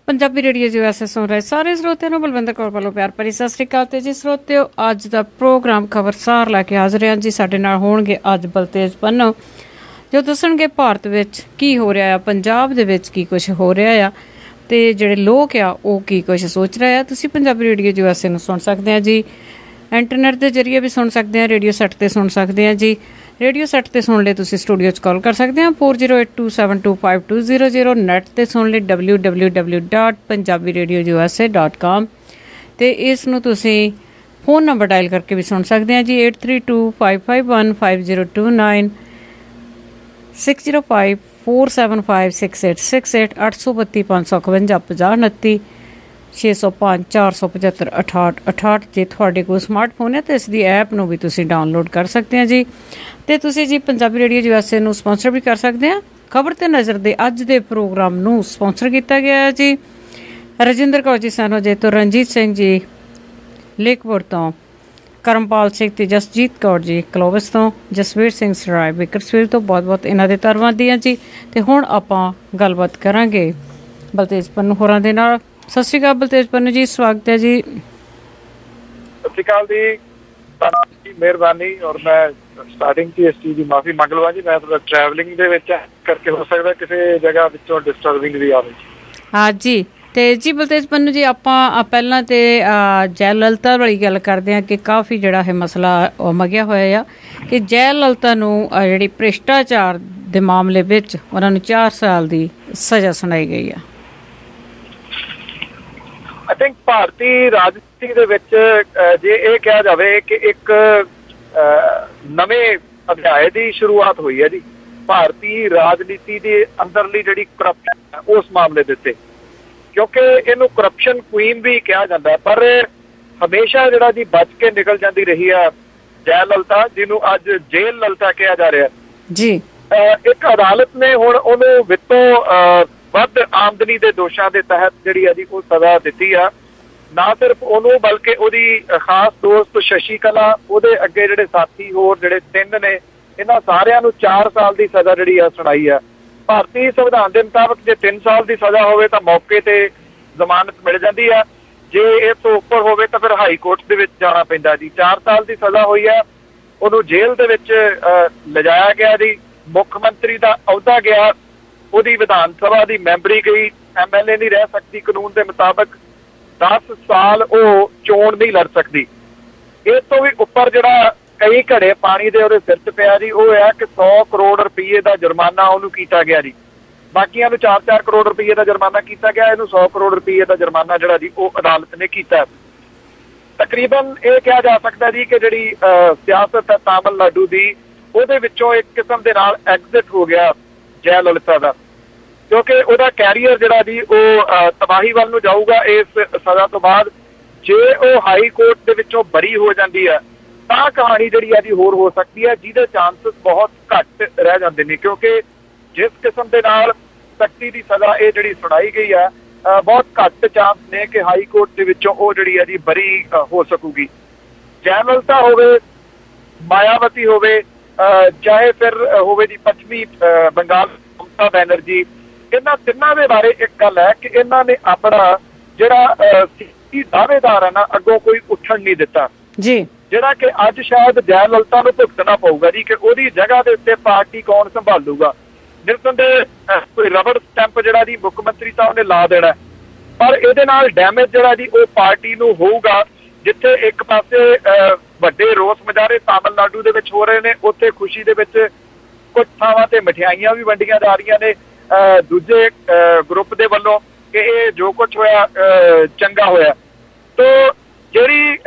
Punjabi radio ਜੀ ਵੈਸੇ ਸੁਣ ਰਹੇ ਸਾਰੇ ਸਰੋਤਿਆਂ ਨੂੰ ਬਲਵਿੰਦਰ ਕੌਰ ਵੱਲੋਂ ਪਿਆਰ ਭਰੀ ਸਤਿ ਸ੍ਰੀ ਅਕਾਲ। ਤੇ ਜੀ ਸਰੋਤਿਓ, ਅੱਜ ਦਾ ਪ੍ਰੋਗਰਾਮ ਖਬਰਸਾਰ ਲੈ ਕੇ ਹਾਜ਼ਰ ਹਾਂ ਜੀ। ਸਾਡੇ ਨਾਲ ਹੋਣਗੇ ਅੱਜ ਬਲਤੇਜ ਪੰਨੋ, ਜੋ ਦੱਸਣਗੇ ਭਾਰਤ ਵਿੱਚ ਕੀ ਹੋ ਰਿਹਾ ਆ, ਪੰਜਾਬ ਦੇ ਵਿੱਚ ਕੀ ਕੁਛ ਹੋ ਰਿਹਾ ਆ ਤੇ ਜਿਹੜੇ ਲੋਕ ਆ ਉਹ ਕੀ ਕੁਛ ਸੋਚ ਰਹੇ ਆ। ਤੁਸੀਂ ਪੰਜਾਬੀ ਰੇਡੀਓ ਜੀ ਵੈਸੇ ਨੂੰ ਸੁਣ ਸਕਦੇ ਆ ਜੀ, ਇੰਟਰਨੈਟ ਦੇ ਜ਼ਰੀਏ ਵੀ ਸੁਣ ਸਕਦੇ ਆ, ਰੇਡੀਓ ਸੈੱਟ ਤੇ ਸੁਣ ਸਕਦੇ ਆ ਜੀ। ਰੇਡੀਓ ਸੈੱਟ ਤੇ ਸੁਣ ਲਈ ਤੁਸੀਂ ਸਟੂਡੀਓ 'ਚ ਕਾਲ ਕਰ ਸਕਦੇ ਹਾਂ 4082725200। ਨੈੱਟ ਤੇ ਸੁਣ ਲਈ www.punjabiradiousa.com ਤੇ ਇਸ ਨੂੰ ਤੁਸੀਂ ਫ਼ੋਨ ਨੰਬਰ ਡਾਇਲ ਕਰਕੇ ਵੀ ਸੁਣ ਸਕਦੇ ਹਾਂ ਜੀ 8325515029 6054756868 832 555 605 475 68 ਜੇ ਤੁਹਾਡੇ ਕੋਲ ਸਮਾਰਟਫੋਨ ਹੈ ਤਾਂ ਇਸ ਦੀ ਐਪ ਨੂੰ ਵੀ ਤੁਸੀਂ ਡਾਊਨਲੋਡ ਕਰ ਸਕਦੇ ਹੋ ਜੀ। ਤੇ ਤੁਸੀਂ ਜੀ ਪੰਜਾਬੀ ਰੇਡੀਓ ਜੀ ਵੈਸੇ ਨੂੰ ਸਪਾਂਸਰ ਵੀ ਕਰ ਸਕਦੇ ਆ। ਖਬਰ ਤੇ ਨਜ਼ਰ ਦੇ ਅੱਜ ਦੇ ਪ੍ਰੋਗਰਾਮ ਨੂੰ ਸਪਾਂਸਰ ਕੀਤਾ ਗਿਆ ਹੈ ਜੀ ਰਜਿੰਦਰ ਕੌਰ ਜੀ ਸਾਨੂੰ ਜੇ ਤੋਂ ਰਣਜੀਤ ਸਿੰਘ ਜੀ ਲੇਕਪੁਰ ਤੋਂ, ਕਰਮਪਾਲ ਸਿੰਘ ਤੇ ਜਸਜੀਤ ਕੌਰ ਜੀ ਕਲੋਵਸ ਤੋਂ, ਜਸਵੀਰ ਸਿੰਘ ਸਰਾਏ ਬੇਕਰਸਫੀਲਡ ਤੋਂ। ਬਹੁਤ ਬਹੁਤ ਇਹਨਾਂ ਦੇ ਧੰਨਵਾਦੀ ਹਾਂ ਜੀ। ਤੇ ਹੁਣ ਆਪਾਂ ਗੱਲਬਾਤ ਕਰਾਂਗੇ ਬਲਤੇਜ ਪੰਨੂ ਹੋਰਾਂ ਦੇ ਨਾਲ। ਸਤਿ ਸ਼੍ਰੀ ਅਕਾਲ ਬਲਤੇਜ ਪੰਨੂ ਜੀ, ਸਵਾਗਤ ਹੈ ਜੀ। ਸਤਿ ਸ਼੍ਰੀ ਅਕਾਲ ਜੀ, ਮਿਹਰਬਾਨੀ। ਔਰ ਮੈਂ ਸਟਾਰਟਿੰਗ 'ਚ ਇਸ ਚੀਜ਼ ਦੀ ਮਾਫੀ ਮੰਗ ਲਵਾਂ ਜੀ, ਮੈਂ ਥੋੜਾ ਟਰੈਵਲਿੰਗ ਦੇ ਵਿੱਚ ਕਰਕੇ ਹੋ ਸਕਦਾ ਕਿਸੇ ਜਗ੍ਹਾ ਵਿੱਚੋਂ ਡਿਸਟਰਬਿੰਗ ਵੀ ਆਵੇ। ਹਾਂ ਜੀ। ਤੇ ਜੀ ਬਲਤੇਜ ਪੰਨੂ ਜੀ, ਆਪਾਂ ਪਹਿਲਾਂ ਤੇ ਜੈ ਲਲਿਤਾ ਵਾਲੀ ਗੱਲ ਕਰਦੇ ਹਾਂ ਕਿ ਕਾਫੀ ਜਿਹੜਾ ਇਹ ਮਸਲਾ ਮਗਿਆ ਹੋਇਆ ਆ ਕਿ ਜੈ ਲਲਿਤਾ ਨੂੰ ਜਿਹੜੀ ਭ੍ਰਿਸ਼ਟਾਚਾਰ ਦੇ ਮਾਮਲੇ ਵਿੱਚ ਉਹਨਾਂ ਨੂੰ 4 ਸਾਲ ਦੀ ਸਜ਼ਾ ਸੁਣਾਈ ਗਈ ਆ। ਆਈ ਥਿੰਕ ਭਾਰਤੀ ਰਾਜਨੀਤੀ ਦੇ ਵਿੱਚ ਜੇ ਇਹ ਕਿਹਾ ਜਾਵੇ ਕਿ ਇੱਕ ਨਵੇਂ ਅਧਿਆਏ ਦੀ ਸ਼ੁਰੂਆਤ ਹੋਈ ਹੈ ਜੀ ਭਾਰਤੀ ਰਾਜਨੀਤੀ ਦੇ ਅੰਦਰਲੀ ਜਿਹੜੀ ਕਰਪਸ਼ਨ ਹੈ ਉਸ ਮਾਮਲੇ ਦੇ ਉੱਤੇ, ਕਿਉਂਕਿ ਇਹਨੂੰ ਕਰਪਸ਼ਨ ਕੁਈਨ ਵੀ ਕਿਹਾ ਜਾਂਦਾ, ਪਰ ਹਮੇਸ਼ਾ ਜਿਹੜਾ ਜੀ ਬਚ ਕੇ ਨਿਕਲ ਜਾਂਦੀ ਰਹੀ ਆ ਜੈ ਲਲਿਤਾ, ਜਿਹਨੂੰ ਅੱਜ ਜੇਲ੍ਹ ਲਲਿਤਾ ਕਿਹਾ ਜਾ ਰਿਹਾ ਜੀ। ਇੱਕ ਅਦਾਲਤ ਨੇ ਹੁਣ ਉਹਨੂੰ ਵਿੱਤੋਂ ਵੱਧ ਆਮਦਨੀ ਦੇ ਦੋਸ਼ਾਂ ਦੇ ਤਹਿਤ ਜਿਹੜੀ ਆ ਜੀ ਉਹ ਸਜ਼ਾ ਦਿੱਤੀ ਆ। ਨਾ ਸਿਰਫ ਉਹਨੂੰ ਬਲਕਿ ਉਹਦੀ ਖਾਸ ਦੋਸਤ ਸ਼ਸ਼ੀ ਕਲਾ, ਉਹਦੇ ਅੱਗੇ ਜਿਹੜੇ ਸਾਥੀ ਹੋਰ ਜਿਹੜੇ 3 ਨੇ, ਇਹਨਾਂ ਸਾਰਿਆਂ ਨੂੰ 4 ਸਾਲ ਦੀ ਸਜ਼ਾ ਜਿਹੜੀ ਆ ਸੁਣਾਈ ਆ। ਭਾਰਤੀ ਸੰਵਿਧਾਨ ਦੇ ਮੁਤਾਬਕ ਜੇ 3 ਸਾਲ ਦੀ ਸਜ਼ਾ ਹੋਵੇ ਤਾਂ ਮੌਕੇ ਤੇ ਜ਼ਮਾਨਤ ਮਿਲ ਜਾਂਦੀ ਆ, ਜੇ ਇਸ ਤੋਂ ਉੱਪਰ ਹੋਵੇ ਤਾਂ ਫਿਰ ਹਾਈ ਕੋਰਟ ਦੇ ਵਿੱਚ ਜਾਣਾ ਪੈਂਦਾ ਜੀ। 4 ਸਾਲ ਦੀ ਸਜ਼ਾ ਹੋਈ ਆ, ਉਹਨੂੰ ਜੇਲ੍ਹ ਦੇ ਵਿੱਚ ਲਿਜਾਇਆ ਗਿਆ ਜੀ। ਮੁੱਖ ਮੰਤਰੀ ਦਾ ਅਹੁਦਾ ਗਿਆ, ਉਹਦੀ ਵਿਧਾਨ ਸਭਾ ਦੀ ਮੈਂਬਰੀ ਗਈ, MLA ਨਹੀਂ ਰਹਿ ਸਕਦੀ ਕਾਨੂੰਨ ਦੇ ਮੁਤਾਬਕ, 10 ਸਾਲ ਉਹ ਚੋਣ ਨਹੀਂ ਲੜ ਸਕਦੀ। ਇਸ ਤੋਂ ਵੀ ਉੱਪਰ ਜਿਹੜਾ ਕਈ ਘੜੇ ਪਾਣੀ ਦੇ ਉਹਦੇ ਸਿਰ 'ਚ ਪਿਆ ਜੀ, ਉਹ ਹੈ ਕਿ 100 ਕਰੋੜ ਰੁਪਈਏ ਦਾ ਜੁਰਮਾਨਾ ਉਹਨੂੰ ਕੀਤਾ ਗਿਆ ਜੀ। ਬਾਕੀਆਂ ਨੂੰ 4-4 ਕਰੋੜ ਰੁਪਈਏ ਦਾ ਜੁਰਮਾਨਾ ਕੀਤਾ ਗਿਆ, ਇਹਨੂੰ 100 ਕਰੋੜ ਰੁਪਈਏ ਦਾ ਜੁਰਮਾਨਾ ਜਿਹੜਾ ਜੀ ਉਹ ਅਦਾਲਤ ਨੇ ਕੀਤਾ। ਤਕਰੀਬਨ ਇਹ ਕਿਹਾ ਜਾ ਸਕਦਾ ਜੀ ਕਿ ਜਿਹੜੀ ਸਿਆਸਤ ਹੈ ਤਾਮਿਲਨਾਡੂ ਦੀ, ਉਹਦੇ ਵਿੱਚੋਂ ਇੱਕ ਕਿਸਮ ਦੇ ਨਾਲ ਐਗਜ਼ਿਟ ਹੋ ਗਿਆ ਜੈ ਲਲਿਤਾ ਦਾ, ਕਿਉਂਕਿ ਉਹਦਾ ਕੈਰੀਅਰ ਜਿਹੜਾ ਜੀ ਉਹ ਤਬਾਹੀ ਵੱਲ ਨੂੰ ਜਾਊਗਾ ਇਸ ਸਜ਼ਾ ਤੋਂ ਬਾਅਦ। ਜੇ ਉਹ ਹਾਈ ਕੋਰਟ ਦੇ ਵਿੱਚੋਂ ਬਰੀ ਹੋ ਜਾਂਦੀ ਹੈ ਤਾਂ ਕਹਾਣੀ ਜਿਹੜੀ ਆ ਜੀ ਹੋਰ ਹੋ ਸਕਦੀ ਹੈ, ਜਿਹਦੇ ਚਾਂਸਸ ਬਹੁਤ ਘੱਟ ਰਹਿ ਜਾਂਦੇ ਨੇ, ਕਿਉਂਕਿ ਜਿਸ ਕਿਸਮ ਦੇ ਨਾਲ ਸਖਤੀ ਦੀ ਸਜ਼ਾ ਇਹ ਜਿਹੜੀ ਸੁਣਾਈ ਗਈ ਹੈ, ਬਹੁਤ ਘੱਟ ਚਾਂਸ ਨੇ ਕਿ ਹਾਈ ਕੋਰਟ ਦੇ ਵਿੱਚੋਂ ਉਹ ਜਿਹੜੀ ਆ ਜੀ ਬਰੀ ਹੋ ਸਕੂਗੀ। ਜੈ ਲਲਿਤਾ ਹੋਵੇ, ਮਾਇਆਵਤੀ ਹੋਵੇ, ਚਾਹੇ ਫਿਰ ਹੋਵੇ ਜੀ ਪੱਛਮੀ ਬੰਗਾਲ ਮਮਤਾ ਬੈਨਰਜੀ, ਇਹਨਾਂ ਤਿੰਨਾਂ ਦੇ ਬਾਰੇ ਇੱਕ ਗੱਲ ਹੈ ਕਿ ਇਹਨਾਂ ਨੇ ਆਪਣਾ ਜਿਹੜਾ ਸਿੱਖੀ ਦਾਅਵੇਦਾਰ ਹੈ ਨਾ ਅੱਗੋਂ ਕੋਈ ਉੱਠਣ ਨਹੀਂ ਦਿੱਤਾ ਜੀ, ਜਿਹੜਾ ਕਿ ਅੱਜ ਸ਼ਾਇਦ ਜੈ ਲਲਿਤਾ ਨੂੰ ਭੁਗਤਣਾ ਪਊਗਾ ਜੀ ਕਿ ਉਹਦੀ ਜਗ੍ਹਾ ਦੇ ਉੱਤੇ ਪਾਰਟੀ ਕੌਣ ਸੰਭਾਲੂਗਾ। ਨਿਰਸੰਦੇਹ ਕੋਈ ਰਬੜ ਸਟੈਂਪ ਜਿਹੜਾ ਜੀ ਮੁੱਖ ਮੰਤਰੀ ਸਾਹਿਬ ਨੇ ਲਾ ਦੇਣਾ, ਪਰ ਇਹਦੇ ਨਾਲ ਡੈਮੇਜ ਜਿਹੜਾ ਜੀ ਉਹ ਪਾਰਟੀ ਨੂੰ ਹੋਊਗਾ। ਜਿੱਥੇ ਇੱਕ ਪਾਸੇ ਵੱਡੇ ਰੋਸ ਮੁਜ਼ਾਹਰੇ ਤਾਮਿਲਨਾਡੂ ਦੇ ਵਿੱਚ ਹੋ ਰਹੇ ਨੇ, ਉੱਥੇ ਖੁਸ਼ੀ ਦੇ ਵਿੱਚ ਕੁਝ ਥਾਵਾਂ ਤੇ ਮਠਿਆਈਆਂ ਵੀ ਵੰਡੀਆਂ ਜਾ ਰਹੀਆਂ ਨੇ ਦੂਜੇ ਗਰੁੱਪ ਦੇ ਵੱਲੋਂ ਕਿ ਇਹ ਜੋ ਕੁਝ ਹੋਇਆ ਚੰਗਾ ਹੋਇਆ। ਤੋ ਜਿਹੜੀ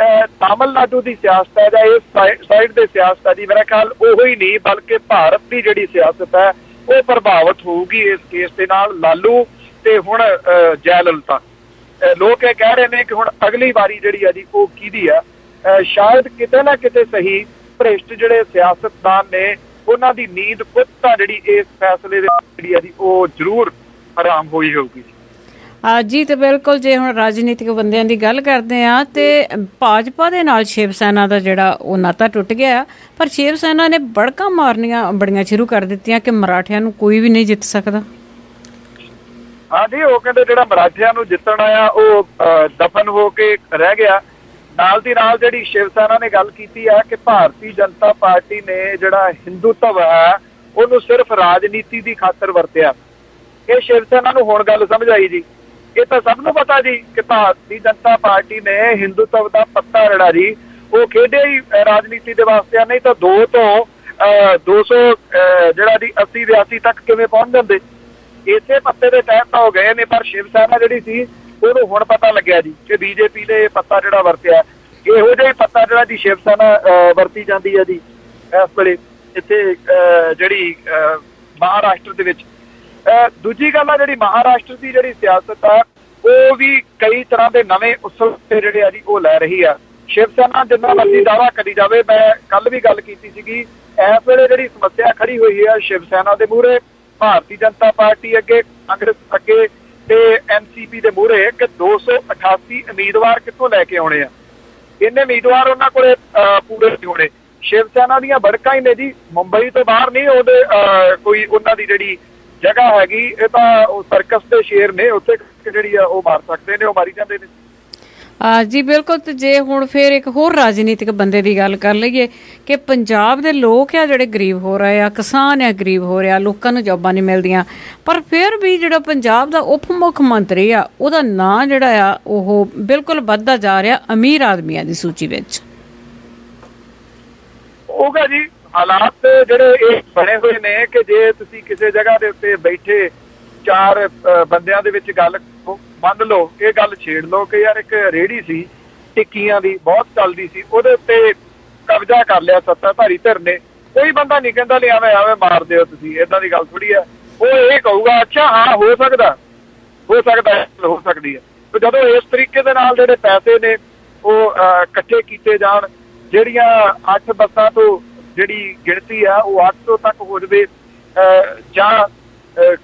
ਤਾਮਿਲਨਾਡੂ ਦੀ ਸਿਆਸਤ ਹੈ ਜਾਂ ਇਸ ਸਾਈਡ ਦੇ ਸਿਆਸਤ ਹੈ ਜੀ, ਮੇਰਾ ਖਿਆਲ ਉਹੋ ਹੀ ਨਹੀਂ ਬਲਕਿ ਭਾਰਤ ਦੀ ਜਿਹੜੀ ਸਿਆਸਤ ਹੈ ਉਹ ਪ੍ਰਭਾਵਿਤ ਹੋਊਗੀ ਇਸ ਕੇਸ ਦੇ ਨਾਲ। ਲਾਲੂ ਤੇ ਹੁਣ ਜੈ ਲਲਿਤਾ, ਲੋਕ ਇਹ ਕਹਿ ਰਹੇ ਨੇ ਕਿ ਹੁਣ ਅਗਲੀ ਵਾਰੀ ਜਿਹੜੀ ਆ ਜੀ ਉਹ ਕਿਹਦੀ ਆ। ਸ਼ਾਇਦ ਕਿਤੇ ਨਾ ਕਿਤੇ ਸਹੀ ਭ੍ਰਿਸ਼ਟ ਜਿਹੜੇ ਸਿਆਸਤਦਾਨ ਨੇ ਉਹਨਾਂ ਦੀ ਨੀਂਦ ਖੁਦ ਤਾਂ ਜਿਹੜੀ ਇਸ ਫੈਸਲੇ ਦੇ ਜਿਹੜੀ ਆ ਜੀ ਉਹ ਜ਼ਰੂਰ ਹਰਾਮ ਹੋਈ ਹੋਊਗੀ ਜੀ। ਤੇ ਬਿਲਕੁਲ, ਜੇ ਹੁਣ ਰਾਜਨੀਤਿਕ ਬੰਦਿਆਂ ਦੀ ਗੱਲ ਕਰਦੇ ਆ ਤੇ ਭਾਜਪਾ ਦੇ ਨਾਲ ਸ਼ਿਵ ਸੈਨਾ ਦਾ ਜਿਹੜਾ ਉਹ ਨਾਤਾ ਟੁੱਟ ਗਿਆ, ਪਰ ਸ਼ਿਵ ਸੈਨਾ ਨੇ ਬੜਕਾਂ ਮਾਰਨੀਆਂ ਬੜੀਆਂ ਸ਼ੁਰੂ ਕਰ ਦਿੱਤੀਆਂ ਕਿ ਮਰਾਠਿਆਂ ਨੂੰ ਕੋਈ ਵੀ ਨਹੀਂ ਜਿੱਤ ਸਕਦਾ। हाँ जी, वो कहते जिहड़ा मराठियां नूं जितण आया वो दफन हो के रह गया। नाल दी नाल जिहड़ी शिव सेना ने गल कीती है कि भारतीय जनता पार्टी ने जिहड़ा हिंदुत्व है ਉਹਨੂੰ सिर्फ राजनीति की खातर वरत्या। ये शिव सेना नूं हुण गल समझ आई जी। ये तो सब नूं पता जी कि भारतीय जनता पार्टी ने हिंदुत्व का पत्ता जिहड़ा जी वो खेडे ही राजनीति के वास्ते, नहीं तो 2 तो 200 जिहड़ा जी 80-82 तक किवें पहुंच जांदे। इसे पत्ते के तहत हो गए ने, पर शिव सेना जिहड़ी सी ਉਹਨੂੰ ਹੁਣ पता लग्या जी कि बीजेपी ने पत्ता ਜਿਹੜਾ ਵਰਤਿਆ ਇਹੋ ਜਿਹਾ ਹੀ ਪੱਤਾ ਜਿਹੜਾ ਜੀ शिव सेना ਵਰਤੀ ਜਾਂਦੀ ਹੈ ਜੀ ਇਸ ਵੇਲੇ ਇੱਥੇ ਜਿਹੜੀ महाराष्ट्र ਦੇ ਵਿੱਚ। ਦੂਜੀ ਗੱਲ ਆ ਜਿਹੜੀ महाराष्ट्र ਦੀ ਜਿਹੜੀ ਸਿਆਸਤ ਆ ਉਹ ਵੀ ਕਈ ਤਰ੍ਹਾਂ ਦੇ ਨਵੇਂ ਉਸਲ ਜਿਹੜੇ ਆ ਜੀ ਉਹ ਲੈ ਰਹੀ ਆ। शिव सेना ਜਿੰਨਾ ਮਰਜ਼ੀ ਦਾਅਵਾ ਕਰੀ ਜਾਵੇ, ਮੈਂ ਕੱਲ ਵੀ ਗੱਲ ਕੀਤੀ ਸੀਗੀ, ਇਸ ਵੇਲੇ ਜਿਹੜੀ ਸਮੱਸਿਆ ਖੜੀ ਹੋਈ ਹੈ शिव सेना ਦੇ ਮੂਹਰੇ, ਭਾਰਤੀ ਜਨਤਾ ਪਾਰਟੀ ਅੱਗੇ, ਕਾਂਗਰਸ ਅੱਗੇ ਤੇ एनसीपी ਦੇ ਮੂਹਰੇ ਕਿ 288 ਉਮੀਦਵਾਰ ਕਿੱਥੋਂ ਲੈ ਕੇ ਆਉਣੇ ਆ। ਇੰਨੇ ਉਮੀਦਵਾਰ ਉਹਨਾਂ ਕੋਲੇ ਪੂਰੇ ਨਹੀਂ ਹੋਣੇ। शिव सेना ਦੀਆਂ ਬੜਕਾਂ ਹੀ ਨੇ ਜੀ, ਮੁੰਬਈ ਤੋਂ ਬਾਹਰ ਨਹੀਂ ਉਹਦੇ ਕੋਈ ਉਹਨਾਂ ਦੀ ਜਿਹੜੀ ਜਗ੍ਹਾ ਹੈਗੀ। ਇਹ ਤਾਂ ਉਹ ਸਰਕਸ ਦੇ ਸ਼ੇਰ ਨੇ, ਉੱਥੇ ਜਿਹੜੀ ਆ ਉਹ ਮਾਰ ਸਕਦੇ ਨੇ, ਉਹ ਮਾਰੀ ਜਾਂਦੇ ਨੇ। जी बिल्कुल। तो जे हुण फिर एक होर राजनीतिक बंदे की गल कर लईए कि पंजाब दे लोग आ जिहड़े गरीब हो रहे आ, किसान आ गरीब हो रहा, लोकां नूं जॉबां नहीं मिलदियां, पर फिर भी जिहड़ा पंजाब दा उप मुख मंत्री आ उहदा नां जिहड़ा आ ओह बिल्कुल वधदा जा रहा अमीर आदमियां दी सूची विच। होगा जी, हालात जिहड़े बने हुए ने कि जे तुसीं किसी जगह दे उत्ते बैठे 4 ਬੰਦਿਆਂ ਦੇ ਵਿੱਚ ਗੱਲ ਮੰਨ ਲਓ, ਇਹ ਗੱਲ ਛੇੜ ਲਓ ਕਿ ਯਾਰ ਇੱਕ ਰੇਹੜੀ ਸੀ ਟਿੱਕੀਆਂ ਦੀ ਬਹੁਤ ਚੱਲਦੀ ਸੀ, ਉਹਦੇ ਉੱਤੇ ਕਬਜ਼ਾ ਕਰ ਲਿਆ ਸੱਤਾਧਾਰੀ ਧਿਰ ਨੇ, ਕੋਈ ਬੰਦਾ ਨਹੀਂ ਕਹਿੰਦਾ ਲੈ ਆਵੇਂ ਮਾਰ ਦਿਓ ਤੁਸੀਂ, ਏਦਾਂ ਦੀ ਗੱਲ ਥੋੜੀ ਆ। ਉਹ ਇਹ ਕਹੂਗਾ ਅੱਛਾ ਹਾਂ ਹੋ ਸਕਦੀ ਹੈ। ਤੇ ਜਦੋਂ ਇਸ ਤਰੀਕੇ ਦੇ ਨਾਲ ਜਿਹੜੇ ਪੈਸੇ ਨੇ ਉਹ ਇਕੱਠੇ ਕੀਤੇ ਜਾਣ, ਜਿਹੜੀਆਂ 8 ਬੱਸਾਂ ਤੋਂ ਜਿਹੜੀ ਗਿਣਤੀ ਆ ਉਹ 800 ਤੱਕ ਹੋ ਜਾਵੇ, ਜਾਂ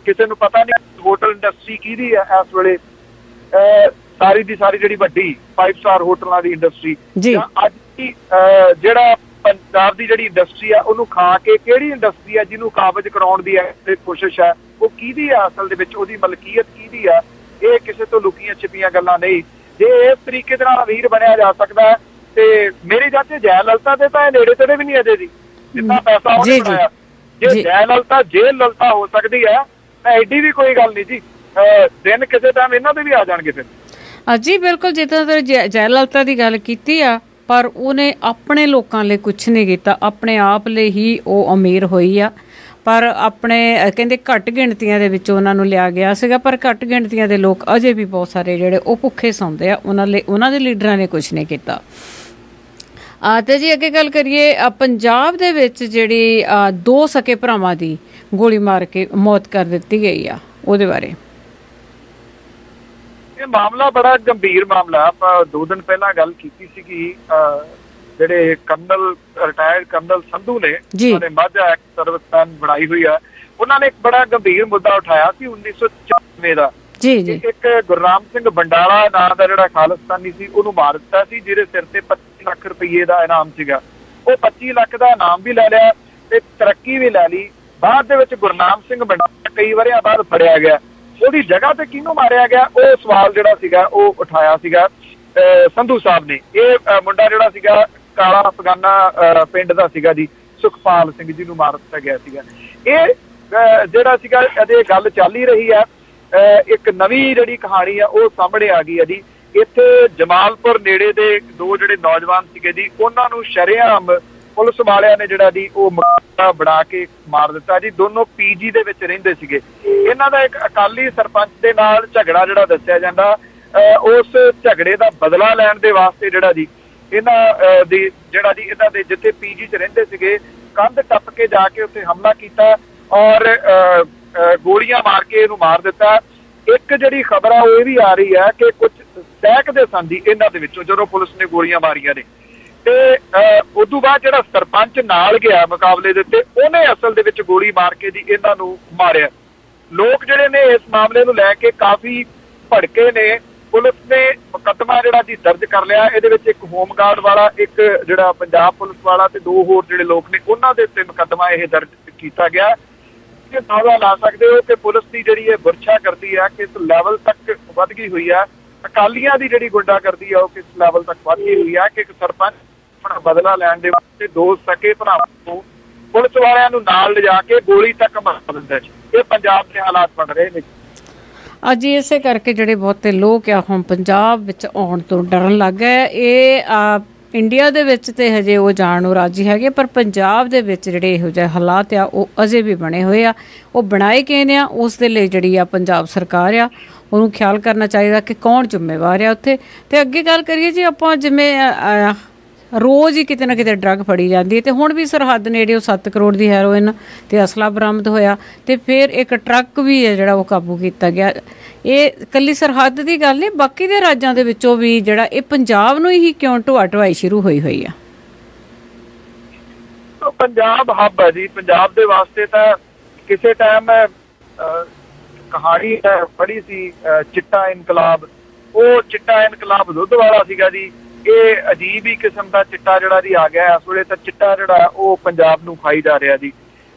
ਕਿਸੇ ਨੂੰ ਪਤਾ ਨਹੀਂ ਹੋਟਲ ਇੰਡਸਟਰੀ ਕਿਹਦੀ ਆ ਇਸ ਵੇਲੇ, ਸਾਰੀ ਦੀ ਸਾਰੀ ਜਿਹੜੀ ਵੱਡੀ 5 ਸਟਾਰ ਹੋਟਲਾਂ ਦੀ ਇੰਡਸਟਰੀ, ਜਾਂ ਅੱਜ ਦੀ ਜਿਹੜਾ ਪੰਜਾਬ ਦੀ ਜਿਹੜੀ ਇੰਡਸਟਰੀ ਆ ਉਹਨੂੰ ਖਾ ਕੇ ਕਿਹੜੀ ਇੰਡਸਟਰੀ ਆ ਜਿਹਨੂੰ ਕਾਬਜ਼ ਕਰਾਉਣ ਦੀ ਕੋਸ਼ਿਸ਼ ਹੈ, ਉਹ ਕਿਹਦੀ ਆ ਅਸਲ ਦੇ ਵਿੱਚ, ਉਹਦੀ ਮਲਕੀਅਤ ਕਿਹਦੀ ਆ, ਇਹ ਕਿਸੇ ਤੋਂ ਲੁਕੀਆਂ ਛਿਪੀਆਂ ਗੱਲਾਂ ਨਹੀਂ। ਜੇ ਇਸ ਤਰੀਕੇ ਦੇ ਨਾਲ ਅਮੀਰ ਬਣਿਆ ਜਾ ਸਕਦਾ ਤੇ ਮੇਰੀ ਜਾਤੇ ਜੈ ਲਲਿਤਾ ਦੇ ਤਾਂ ਇਹ ਨੇੜੇ ਤੇੜੇ ਵੀ ਨਹੀਂ ਅਜੇ ਜੀ, ਜਿੰਨਾ ਪੈਸਾ ਉਹਨੇ ਬਣਾਇਆ। ਜੇ ਜੈ ਲਲਿਤਾ ਜੇਲ੍ਹ ਲਲਿਤਾ ਹੋ ਸਕਦੀ ਹੈ ਤਾਂ ਐਡੀ ਵੀ ਕੋਈ ਗੱਲ ਨਹੀਂ ਜੀ, दिन किसी टाइम इन्हां दे भी आ जाणगे फिर। जी बिल्कुल, जिद्दां जयललिता की गल कीती आ, पर उन्हें अपने लोगों लिए कुछ नहीं किया, अपने आप लिए ही वो अमीर हुई आ, पर अपने कहते घट गिणतियां दे विच उन्हां नूं लिया गया सीगा, पर घट गिणतियां दे लोग अजे भी बहुत सारे जिहड़े वो भुखे सौंदे आ, उन्हां दे लीडरां ने कुछ नहीं किया। तो जी अगे गल करिए पंजाब दे विच जिहड़ी 2 सके भरावां दी गोली मार के मौत कर दित्ती गई आ, ਉਹਦੇ ਬਾਰੇ। ਇਹ ਮਾਮਲਾ ਬੜਾ ਗੰਭੀਰ ਮਾਮਲਾ। ਆਪਾਂ 2 ਦਿਨ ਪਹਿਲਾਂ ਗੱਲ ਕੀਤੀ ਸੀਗੀ, ਜਿਹੜੇ ਕਰਨਲ ਰਿਟਾਇਰਡ ਕਰਨਲ ਸੰਧੂ ਨੇ, ਉਹਨਾਂ ਨੇ ਮਾਝਾ ਐਕਟ ਸਰਵਿਸਮੈਨ ਬਣਾਈ ਹੋਈ ਆ, ਉਹਨਾਂ ਨੇ ਇੱਕ ਬੜਾ ਗੰਭੀਰ ਮੁੱਦਾ ਉਠਾਇਆ ਸੀ 1994 ਦਾ। ਇੱਕ ਗੁਰਨਾਮ ਸਿੰਘ ਬੰਡਾਲਾ ਨਾਂ ਦਾ ਜਿਹੜਾ ਖਾਲਿਸਤਾਨੀ ਸੀ ਉਹਨੂੰ ਮਾਰ ਦਿੱਤਾ ਸੀ, ਜਿਹਦੇ ਸਿਰ ਤੇ 25 ਲੱਖ ਰੁਪਏ ਦਾ ਇਨਾਮ ਸੀਗਾ। ਉਹ 25 ਲੱਖ ਦਾ ਇਨਾਮ ਵੀ ਲੈ ਲਿਆ ਤੇ ਤਰੱਕੀ ਵੀ ਲੈ ਲਈ। ਬਾਅਦ ਦੇ ਵਿੱਚ ਗੁਰਨਾਮ ਸਿੰਘ ਬੰਡਾਲਾ ਕਈ ਵਰਿਆਂ ਬਾਅਦ ਫੜਿਆ ਗਿਆ। ਉਹਦੀ ਜਗ੍ਹਾ ਤੇ ਕਿਹਨੂੰ ਮਾਰਿਆ ਗਿਆ, ਉਹ ਸਵਾਲ ਜਿਹੜਾ ਸੀਗਾ ਉਹ ਉਠਾਇਆ ਸੀਗਾ ਸੰਧੂ ਸਾਹਿਬ ਨੇ। ਇਹ ਮੁੰਡਾ ਜਿਹੜਾ ਸੀਗਾ ਕਾਲਾ ਅਫਗਾਨਾ ਪਿੰਡ ਦਾ ਸੀਗਾ ਜੀ, ਸੁਖਪਾਲ ਸਿੰਘ ਜੀ ਨੂੰ ਮਾਰ ਦਿੱਤਾ ਗਿਆ ਸੀਗਾ। ਇਹ ਜਿਹੜਾ ਸੀਗਾ ਅਜੇ ਗੱਲ ਚੱਲ ਹੀ ਰਹੀ ਹੈ। ਇੱਕ ਨਵੀਂ ਜਿਹੜੀ ਕਹਾਣੀ ਆ ਉਹ ਸਾਹਮਣੇ ਆ ਗਈ ਹੈ ਜੀ। ਇੱਥੇ ਜਮਾਲਪੁਰ ਨੇੜੇ ਦੇ 2 ਜਿਹੜੇ ਨੌਜਵਾਨ ਸੀਗੇ ਜੀ, ਉਹਨਾਂ ਨੂੰ ਸ਼ਰੇਆਮ ਪੁਲਿਸ ਵਾਲਿਆਂ ਨੇ ਜਿਹੜਾ ਜੀ ਉਹ ਮੁਕੱਦਮਾ ਬਣਾ ਕੇ ਮਾਰ ਦਿੱਤਾ ਜੀ। ਦੋਨੋਂ ਪੀਜੀ ਦੇ ਵਿੱਚ ਰਹਿੰਦੇ ਸੀਗੇ। ਇਹਨਾਂ ਦਾ ਇੱਕ ਅਕਾਲੀ ਸਰਪੰਚ ਦੇ ਨਾਲ ਝਗੜਾ ਜਿਹੜਾ ਦੱਸਿਆ ਜਾਂਦਾ, ਉਸ ਝਗੜੇ ਦਾ ਬਦਲਾ ਲੈਣ ਦੇ ਵਾਸਤੇ ਜਿਹੜਾ ਜੀ ਇਹਨਾਂ ਦੀ ਜਿਹੜਾ ਜੀ ਇਹਨਾਂ ਦੇ ਜਿੱਥੇ ਪੀਜੀ 'ਚ ਰਹਿੰਦੇ ਸੀਗੇ, ਕੰਧ ਟੱਪ ਕੇ ਜਾ ਕੇ ਉੱਥੇ ਹਮਲਾ ਕੀਤਾ ਔਰ ਗੋਲੀਆਂ ਮਾਰ ਕੇ ਇਹਨੂੰ ਮਾਰ ਦਿੱਤਾ। ਇੱਕ ਜਿਹੜੀ ਖਬਰ ਆ ਉਹ ਇਹ ਵੀ ਆ ਰਹੀ ਹੈ ਕਿ ਕੁਝ ਸਹਿਕਦੇ ਸਨ ਜੀ ਇਹਨਾਂ ਦੇ ਵਿੱਚੋਂ ਜਦੋਂ ਪੁਲਿਸ ਨੇ ਗੋਲੀਆਂ ਮਾਰੀਆਂ ਨੇ। ਤੇ ਉਦੋਂ ਬਾਅਦ ਜਿਹੜਾ ਸਰਪੰਚ ਨਾਲ ਗਿਆ ਮੁਕਾਬਲੇ ਦੇ ਉੱਤੇ, ਉਹਨੇ ਅਸਲ ਦੇ ਵਿੱਚ ਗੋਲੀ ਮਾਰ ਕੇ ਜੀ ਇਹਨਾਂ ਨੂੰ ਮਾਰਿਆ। ਲੋਕ ਜਿਹੜੇ ਨੇ ਇਸ ਮਾਮਲੇ ਨੂੰ ਲੈ ਕੇ ਕਾਫੀ ਭੜਕੇ ਨੇ। ਪੁਲਿਸ ਨੇ ਮੁਕੱਦਮਾ ਜਿਹੜਾ ਜੀ ਦਰਜ ਕਰ ਲਿਆ। ਇਹਦੇ ਵਿੱਚ ਇੱਕ ਹੋਮਗਾਰਡ ਵਾਲਾ, ਇੱਕ ਜਿਹੜਾ ਪੰਜਾਬ ਪੁਲਿਸ ਵਾਲਾ ਤੇ 2 ਹੋਰ ਜਿਹੜੇ ਲੋਕ ਨੇ ਉਹਨਾਂ ਦੇ ਉੱਤੇ ਮੁਕੱਦਮਾ ਇਹ ਦਰਜ ਕੀਤਾ ਗਿਆ। ਅੰਦਾਜ਼ਾ ਲਾ ਸਕਦੇ ਹੋ ਕਿ ਪੁਲਿਸ ਦੀ ਜਿਹੜੀ ਇਹ ਬੁਰਛਾ ਕਰਦੀ ਹੈ ਕਿਸ ਲੈਵਲ ਤੱਕ ਵੱਧ ਗਈ ਹੋਈ ਹੈ। ਅਕਾਲੀਆਂ ਦੀ ਜਿਹੜੀ ਗੁੰਡਾਗਰਦੀ ਆ ਉਹ ਕਿਸ ਲੈਵਲ ਤੱਕ ਵੱਧ ਗਈ ਹੋਈ ਹੈ ਕਿ ਇੱਕ ਸਰਪੰਚ ਆਪਣਾ ਬਦਲਾ ਲੈਣ ਦੇ ਵਾਸਤੇ 2 ਸਕੇ ਭਰਾਵਾਂ ਨੂੰ ਪੁਲਿਸ ਵਾਲਿਆਂ ਨੂੰ ਨਾਲ ਲਿਜਾ ਕੇ ਗੋਲੀ ਤੱਕ ਮਾਰ ਦਿੰਦਾ ਜੀ। ਇਹ ਪੰਜਾਬ ਦੇ ਹਾਲਾਤ ਬਣ ਰਹੇ ਨੇ ਅੱਜ ਇਸੇ ਕਰਕੇ ਜਿਹੜੇ ਬਹੁਤੇ ਲੋਕ ਆ ਹੁਣ ਪੰਜਾਬ ਵਿੱਚ ਆਉਣ ਤੋਂ ਡਰਨ ਲੱਗ ਗਏ। ਇਹ ਇੰਡੀਆ ਦੇ ਵਿੱਚ ਤੇ ਹਜੇ ਉਹ ਜਾਣ ਨੂੰ ਰਾਜੀ ਹੈਗੇ, ਪਰ ਪੰਜਾਬ ਦੇ ਵਿੱਚ ਜਿਹੜੇ ਇਹੋ ਜਿਹੇ ਹਾਲਾਤ ਆ ਉਹ ਅਜੇ ਵੀ ਬਣੇ ਹੋਏ ਆ। ਉਹ ਬਣਾਏ ਗਏ ਨੇ, ਉਸ ਦੇ ਲਈ ਜਿਹੜੀ ਆ ਪੰਜਾਬ ਸਰਕਾਰ ਆ ਉਹਨੂੰ ਖਿਆਲ ਕਰਨਾ ਚਾਹੀਦਾ ਕਿ ਕੌਣ ਜ਼ਿੰਮੇਵਾਰ ਆ ਉੱਥੇ। ਤੇ ਅੱਗੇ ਗੱਲ ਕਰੀਏ ਜੀ ਆਪਾਂ, ਜਿਵੇਂ ਰੋਜ਼ ਹੀ ਕਿਤੇ ਨਾ ਕਿਤੇ ਡਰੱਗ ਫੜੀ ਜਾਂਦੀ ਹੈ, ਤੇ ਹੁਣ ਵੀ ਸਰਹੱਦ ਨੇੜੇ ਉਹ 7 ਕਰੋੜ ਦੀ ਹੈਰੋਇਨ ਤੇ ਅਸਲਾ ਬਰਾਮਦ ਹੋਇਆ, ਤੇ ਫਿਰ ਇੱਕ ਟਰੱਕ ਵੀ ਹੈ ਜਿਹੜਾ ਉਹ ਕਾਬੂ ਕੀਤਾ ਗਿਆ। ਇਹ ਇਕੱਲੀ ਸਰਹੱਦ ਦੀ ਗੱਲ ਨਹੀਂ, ਬਾਕੀ ਦੇ ਰਾਜਾਂ ਦੇ ਵਿੱਚੋਂ ਵੀ ਜਿਹੜਾ ਇਹ ਪੰਜਾਬ ਨੂੰ ਹੀ ਕਿਉਂ ਢੋਆਈ ਸ਼ੁਰੂ ਹੋਈ ਆ। ਪੰਜਾਬ ਹੱਬ ਹੈ ਜੀ। ਪੰਜਾਬ ਦੇ ਵਾਸਤੇ ਤਾਂ ਕਿਸੇ ਟਾਈਮ ਕਹਾਣੀ ਪੜ੍ਹੀ ਸੀ ਚਿੱਟਾ ਇਨਕਲਾਬ। ਉਹ ਚਿੱਟਾ ਇਨਕਲਾਬ ਦੁੱਧ ਵਾਲਾ ਸੀਗਾ ਜੀ। ਇਹ ਅਜੀਬ ਹੀ ਕਿਸਮ ਦਾ ਚਿੱਟਾ ਜਿਹੜਾ ਜੀ ਆ ਗਿਆ ਇਸ ਵੇਲੇ, ਤਾਂ ਚਿੱਟਾ ਜਿਹੜਾ ਉਹ ਪੰਜਾਬ ਨੂੰ ਖਾਈ ਜਾ ਰਿਹਾ ਜੀ।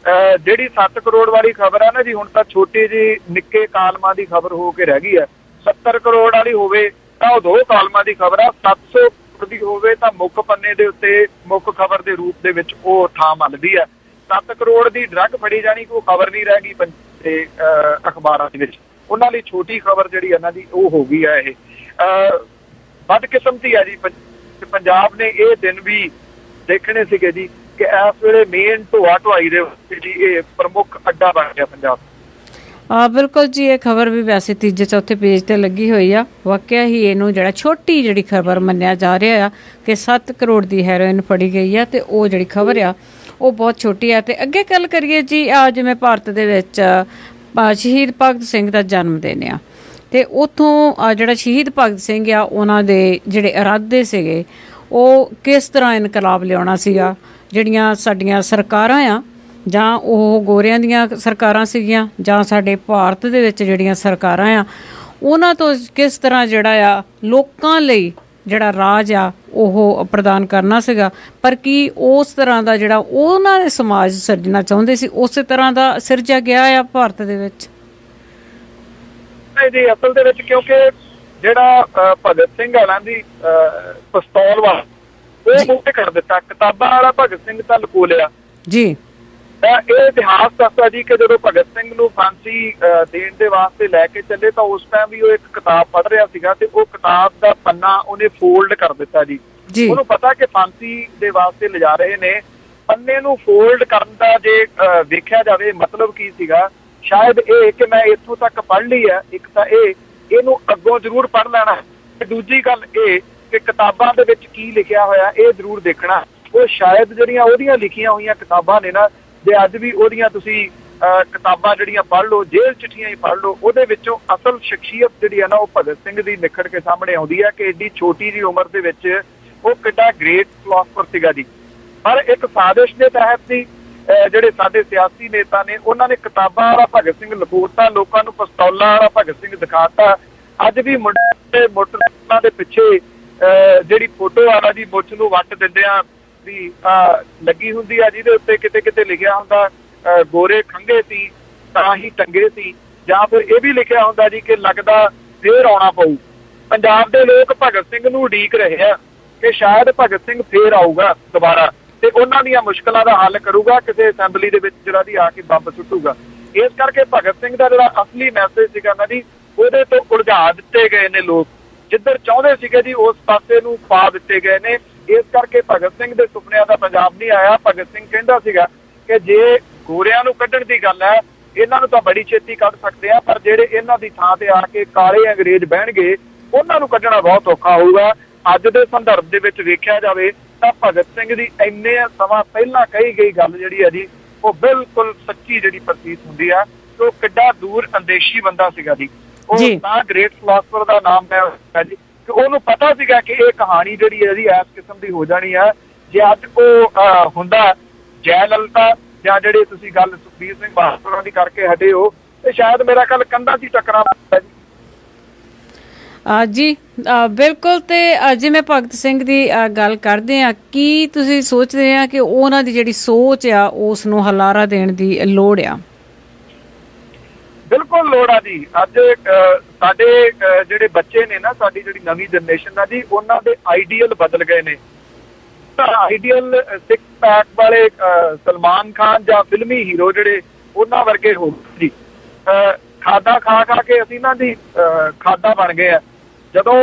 ਜਿਹੜੀ 7 ਕਰੋੜ ਵਾਲੀ ਖਬਰ ਹੈ ਨਾ ਜੀ, ਹੁਣ ਤਾਂ ਛੋਟੀ ਜੀ ਨਿੱਕੇ ਕਾਲਮਾਂ ਦੀ ਖਬਰ ਹੋ ਕੇ ਰਹਿ ਗਈ ਹੈ। 70 ਕਰੋੜ ਵਾਲੀ ਹੋਵੇ ਤਾਂ ਉਹ 2 ਕਾਲਮਾਂ ਦੀ ਖਬਰ ਆ, 700 ਕਰੋੜ ਦੀ ਹੋਵੇ ਤਾਂ ਮੁੱਖ ਪੰਨੇ ਦੇ ਉੱਤੇ ਮੁੱਖ ਖਬਰ ਦੇ ਰੂਪ ਦੇ ਵਿੱਚ ਉਹ ਥਾਂ ਮੱਲਦੀ ਹੈ। 7 ਕਰੋੜ ਦੀ ਡਰੱਗ ਫੜੀ ਜਾਣੀ ਕੋਈ ਖਬਰ ਨਹੀਂ ਰਹਿ ਗਈ ਅਖਬਾਰਾਂ ਦੇ ਵਿੱਚ। ਉਹਨਾਂ ਲਈ ਛੋਟੀ ਖਬਰ ਜਿਹੜੀ ਇਹਨਾਂ ਦੀ ਉਹ ਹੋ ਗਈ ਹੈ। ਇਹ ਬਦਕਿਸਮਤੀ ਹੈ ਜੀ। ਪੰਜਾਬ ਨੇ ਇਹ ਦਿਨ ਵੀ ਦੇਖਣੇ ਸੀਗੇ ਜੀ ਕਿ ਇਸ ਵੇਲੇ ਮੇਨ ਢੋਆਈ ਦੇ ਉੱਤੇ ਜੀ ਇਹ ਪ੍ਰਮੁੱਖ ਅੱਡਾ ਬਣ ਗਿਆ ਪੰਜਾਬ। ਬਿਲਕੁਲ ਜੀ, ਇਹ ਖਬਰ ਵੀ ਵੈਸੇ 3-4 ਪੇਜ ਤੇ ਲੱਗੀ ਹੋਈ ਆ। ਵਾਕਿਆ ਹੀ ਇਹਨੂੰ ਜਿਹੜਾ ਛੋਟੀ ਜਿਹੜੀ ਖਬਰ ਮੰਨਿਆ ਜਾ ਰਿਹਾ ਆ ਕਿ 7 ਕਰੋੜ ਦੀ ਹੈਰੋਇਨ ਫੜੀ ਗਈ ਆ, ਤੇ ਉਹ ਜਿਹੜੀ ਖਬਰ ਆ ਉਹ ਬਹੁਤ ਛੋਟੀ ਆ। ਤੇ ਅੱਗੇ ਗੱਲ ਕਰੀਏ ਜੀ, ਜਿਵੇਂ ਭਾਰਤ ਦੇ ਵਿੱਚ ਸ਼ਹੀਦ ਭਗਤ ਸਿੰਘ ਦਾ ਜਨਮ ਦਿਨ ਆ, ਤੇ ਉੱਥੋਂ ਜਿਹੜਾ ਸ਼ਹੀਦ ਭਗਤ ਸਿੰਘ ਆ ਉਹਨਾਂ ਦੇ ਜਿਹੜੇ ਇਰਾਦੇ ਸੀਗੇ ਉਹ ਕਿਸ ਤਰ੍ਹਾਂ ਇਨਕਲਾਬ ਲਿਆਉਣਾ ਸੀਗਾ। ਜਿਹੜੀਆਂ ਸਾਡੀਆਂ ਸਰਕਾਰਾਂ ਆ, ਜਾਂ ਉਹ ਗੋਰਿਆਂ ਦੀਆਂ ਸਰਕਾਰਾਂ ਸੀਗੀਆਂ, ਜਾਂ ਸਾਡੇ ਭਾਰਤ ਦੇ ਵਿੱਚ ਜਿਹੜੀਆਂ ਸਰਕਾਰਾਂ ਆ, ਉਹਨਾਂ ਤੋਂ ਕਿਸ ਤਰ੍ਹਾਂ ਜਿਹੜਾ ਆ ਲੋਕਾਂ ਲਈ ਜਿਹੜਾ ਰਾਜ ਆ ਉਹ ਪ੍ਰਦਾਨ ਕਰਨਾ ਸੀਗਾ। ਪਰ ਕੀ ਉਸ ਤਰ੍ਹਾਂ ਦਾ ਜਿਹੜਾ ਉਹਨਾਂ ਦੇ ਸਮਾਜ ਸਿਰਜਣਾ ਚਾਹੁੰਦੇ ਸੀ ਉਸੇ ਤਰ੍ਹਾਂ ਦਾ ਸਿਰਜਿਆ ਗਿਆ ਆ ਭਾਰਤ ਦੇ ਵਿੱਚ? ਜੀ ਅਸਲ ਦੇ ਵਿੱਚ ਕਿਉਂਕਿ ਜਿਹੜਾ ਭਗਤ ਸਿੰਘ ਵਾਲਾ ਦੀ ਪਿਸਤੌਲ ਵਾਲਾ ਉਹ ਮੂਹਰੇ ਕਰ ਦਿੱਤਾ, ਕਿਤਾਬਾਂ ਵਾਲਾ ਭਗਤ ਸਿੰਘ ਤਾਂ ਲੁਕੋ ਲਿਆ ਜੀ। ਇਹ ਇਤਿਹਾਸ ਦੱਸਦਾ ਜੀ ਕਿ ਜਦੋਂ ਭਗਤ ਸਿੰਘ ਨੂੰ ਫਾਂਸੀ ਦੇਣ ਦੇ ਵਾਸਤੇ ਲੈ ਕੇ ਚੱਲੇ ਤਾਂ ਉਸ ਟਾਈਮ ਵੀ ਉਹ ਇੱਕ ਕਿਤਾਬ ਪੜ੍ਹ ਰਿਹਾ ਸੀਗਾ, ਤੇ ਉਹ ਕਿਤਾਬ ਦਾ ਪੰਨਾ ਉਹਨੇ ਫੋਲਡ ਕਰ ਦਿੱਤਾ ਜੀ। ਉਹਨੂੰ ਪਤਾ ਕਿ ਫਾਂਸੀ ਦੇ ਵਾਸਤੇ ਲਿਜਾ ਰਹੇ ਨੇ। ਪੰਨੇ ਨੂੰ ਫੋਲਡ ਕਰਨ ਦਾ ਜੇ ਵੇਖਿਆ ਜਾਵੇ ਮਤਲਬ ਕੀ ਸੀਗਾ, ਸ਼ਾਇਦ ਇਹ ਕਿ ਮੈਂ ਇੱਥੋਂ ਤੱਕ ਪੜ੍ਹ ਲਈ ਹੈ, ਇੱਕ ਤਾਂ ਇਹਨੂੰ ਅੱਗੋਂ ਜ਼ਰੂਰ ਪੜ੍ਹ ਲੈਣਾ, ਤੇ ਦੂਜੀ ਗੱਲ ਇਹ ਕਿ ਕਿਤਾਬਾਂ ਦੇ ਵਿੱਚ ਕੀ ਲਿਖਿਆ ਹੋਇਆ ਇਹ ਜ਼ਰੂਰ ਦੇਖਣਾ। ਉਹ ਸ਼ਾਇਦ ਜਿਹੜੀਆਂ ਉਹਦੀਆਂ ਲਿਖੀਆਂ ਹੋਈਆਂ ਕਿਤਾਬਾਂ ਨੇ ਨਾ, ਜੇ ਅੱਜ ਵੀ ਉਹਦੀਆਂ ਤੁਸੀਂ ਕਿਤਾਬਾਂ ਜਿਹੜੀਆਂ ਪੜ੍ਹ ਲਓ, ਜੇਲ੍ਹ ਚਿੱਠੀਆਂ ਹੀ ਪੜ੍ਹ ਲਓ, ਉਹਦੇ ਵਿੱਚੋਂ ਅਸਲ ਸ਼ਖਸੀਅਤ ਜਿਹੜੀ ਹੈ ਨਾ ਉਹ ਭਗਤ ਸਿੰਘ ਦੀ ਨਿਖੜ ਕੇ ਸਾਹਮਣੇ ਆਉਂਦੀ ਹੈ ਕਿ ਏਡੀ ਛੋਟੀ ਜਿਹੀ ਉਮਰ ਦੇ ਵਿੱਚ ਉਹ ਕਿੱਡਾ ਗ੍ਰੇਟ ਫਿਲਾਸਫਰ ਸੀਗਾ ਜੀ। ਪਰ ਇੱਕ ਸਾਜ਼ਿਸ਼ ਦੇ ਤਹਿਤ ਸੀ ਜਿਹੜੇ ਸਾਡੇ ਸਿਆਸੀ ਨੇਤਾ ਨੇ, ਉਹਨਾਂ ਨੇ ਕਿਤਾਬਾਂ ਵਾਲਾ ਭਗਤ ਸਿੰਘ ਲਕੋਤਾ, ਲੋਕਾਂ ਨੂੰ ਪਿਸਤੌਲਾਂ ਵਾਲਾ ਭਗਤ ਸਿੰਘ ਦਿਖਾਤਾ। ਅੱਜ ਵੀ ਮੁੰਡੇ ਮੋਟਰਸਾਈਕਲਾਂ ਦੇ ਪਿੱਛੇ ਜਿਹੜੀ ਫੋਟੋ ਵਾਲਾ ਜੀ ਮੁੱਛ ਨੂੰ ਵੱਟ ਦਿੰਦਿਆਂ ਦੀ ਲੱਗੀ ਹੁੰਦੀ ਆ, ਜਿਹਦੇ ਉੱਤੇ ਕਿਤੇ ਕਿਤੇ ਲਿਖਿਆ ਹੁੰਦਾ ਗੋਰੇ ਖੰਗੇ ਸੀ ਤਾਂ ਹੀ ਟੰਗੇ ਸੀ, ਜਾਂ ਫਿਰ ਇਹ ਵੀ ਲਿਖਿਆ ਹੁੰਦਾ ਜੀ ਕਿ ਲੱਗਦਾ ਫੇਰ ਆਉਣਾ ਪਊ। ਪੰਜਾਬ ਦੇ ਲੋਕ ਭਗਤ ਸਿੰਘ ਨੂੰ ਉਡੀਕ ਰਹੇ ਆ ਕਿ ਸ਼ਾਇਦ ਭਗਤ ਸਿੰਘ ਫੇਰ ਆਊਗਾ ਦੁਬਾਰਾ ਤੇ ਉਹਨਾਂ ਦੀਆਂ ਮੁਸ਼ਕਲਾਂ ਦਾ ਹੱਲ ਕਰੂਗਾ, ਕਿਸੇ ਅਸੈਂਬਲੀ ਦੇ ਵਿੱਚ ਜਿਹੜਾ ਦੀ ਆ ਕੇ ਬੰਬ ਸੁੱਟੂਗਾ। ਇਸ ਕਰਕੇ ਭਗਤ ਸਿੰਘ ਦਾ ਜਿਹੜਾ ਅਸਲੀ ਮੈਸੇਜ ਸੀਗਾ ਨਾ ਜੀ, ਉਹਦੇ ਤੋਂ ਉਲਝਾ ਦਿੱਤੇ ਗਏ ਨੇ ਲੋਕ। ਜਿੱਧਰ ਚਾਹੁੰਦੇ ਸੀਗੇ ਜੀ ਉਸ ਪਾਸੇ ਨੂੰ ਪਾ ਦਿੱਤੇ ਗਏ ਨੇ। ਇਸ ਕਰਕੇ ਭਗਤ ਸਿੰਘ ਦੇ ਸੁਪਨਿਆਂ ਦਾ ਪੰਜਾਬ ਨਹੀਂ ਆਇਆ। ਭਗਤ ਸਿੰਘ ਕਹਿੰਦਾ ਸੀਗਾ ਕਿ ਜੇ ਗੋਰਿਆਂ ਨੂੰ ਕੱਢਣ ਦੀ ਗੱਲ ਹੈ, ਇਹਨਾਂ ਨੂੰ ਤਾਂ ਬੜੀ ਛੇਤੀ ਕੱਢ ਸਕਦੇ ਆ, ਪਰ ਜਿਹੜੇ ਇਹਨਾਂ ਦੀ ਥਾਂ ਤੇ ਆ ਕੇ ਕਾਲੇ ਅੰਗਰੇਜ਼ ਬਹਿਣਗੇ ਉਹਨਾਂ ਨੂੰ ਕੱਢਣਾ ਬਹੁਤ ਔਖਾ ਹੋਊਗਾ। ਅੱਜ ਦੇ ਸੰਦਰਭ ਦੇ ਵਿੱਚ ਵੇਖਿਆ ਜਾਵੇ ਤਾਂ ਭਗਤ ਸਿੰਘ ਦੀ ਇੰਨੇ ਸਮਾਂ ਪਹਿਲਾਂ ਕਹੀ ਗਈ ਗੱਲ ਜਿਹੜੀ ਹੈ ਜੀ, ਉਹ ਬਿਲਕੁਲ ਸੱਚੀ ਜਿਹੜੀ ਪ੍ਰਤੀਤ ਹੁੰਦੀ ਆ। ਉਹ ਕਿੱਡਾ ਦੂਰ ਅੰਦੇਸ਼ੀ ਬੰਦਾ ਸੀਗਾ ਜੀ। ਉਹ ਤਾਂ ਗ੍ਰੇਟ ਫਿਲਾਸਫਰ ਦਾ ਨਾਮ ਹੈ ਜੀ ਕਿ ਉਹਨੂੰ ਪਤਾ ਸੀਗਾ ਕਿ ਇਹ ਕਹਾਣੀ ਜਿਹੜੀ ਹੈ ਜੀ ਇਸ ਕਿਸਮ ਦੀ ਹੋ ਜਾਣੀ ਹੈ। ਜੇ ਅੱਜ ਉਹ ਹੁੰਦਾ ਜੈ ਲਲਿਤਾ ਜਾਂ ਜਿਹੜੇ ਤੁਸੀਂ ਗੱਲ ਸੁਖਬੀਰ ਸਿੰਘ ਬਾਦਲ ਦੀ ਕਰਕੇ ਹਟੇ ਹੋ, ਤੇ ਸ਼ਾਇਦ ਮੇਰਾ ਕੱਲ ਕੰਧਾਂ 'ਚ ਟਕਰਾਅ ਜੀ। ਬਿਲਕੁਲ। ਤੇ ਜਿਵੇਂ ਭਗਤ ਸਿੰਘ ਦੀ ਗੱਲ ਕਰਦੇ ਆ, ਕੀ ਤੁਸੀਂ ਸੋਚਦੇ ਆ ਕਿ ਉਹਨਾਂ ਦੀ ਜਿਹੜੀ ਸੋਚ ਆ ਉਸ ਨੂੰ ਹਲਾਰਾ ਦੇਣ ਦੀ ਲੋੜ ਆ? ਬਿਲਕੁਲ ਲੋੜ ਆ ਜੀ। ਅੱਜ ਸਾਡੇ ਜਿਹੜੇ ਬੱਚੇ ਨੇ ਨਾ, ਸਾਡੀ ਜਿਹੜੀ ਨਵੀਂ ਜਨਰੇਸ਼ਨ ਆ ਜੀ, ਉਹਨਾਂ ਦੇ ਆਈਡੀਅਲ ਬਦਲ ਗਏ ਨੇ। ਤਾਂ ਆਈਡੀਅਲ ਸਿਕਸ ਪੈਕ ਵਾਲੇ ਸਲਮਾਨ ਖਾਨ ਜਾਂ ਫਿਲਮੀ ਹੀਰੋ ਜਿਹੜੇ, ਉਹਨਾਂ ਵਰਗੇ ਹੋ ਗਏ ਜੀ। ਖਾਦਾ ਖਾ ਖਾ ਕੇ ਅਸੀਂ ਇਹਨਾਂ ਦੀ ਖਾਦਾ ਬਣ ਗਏ ਆ। ਜਦੋਂ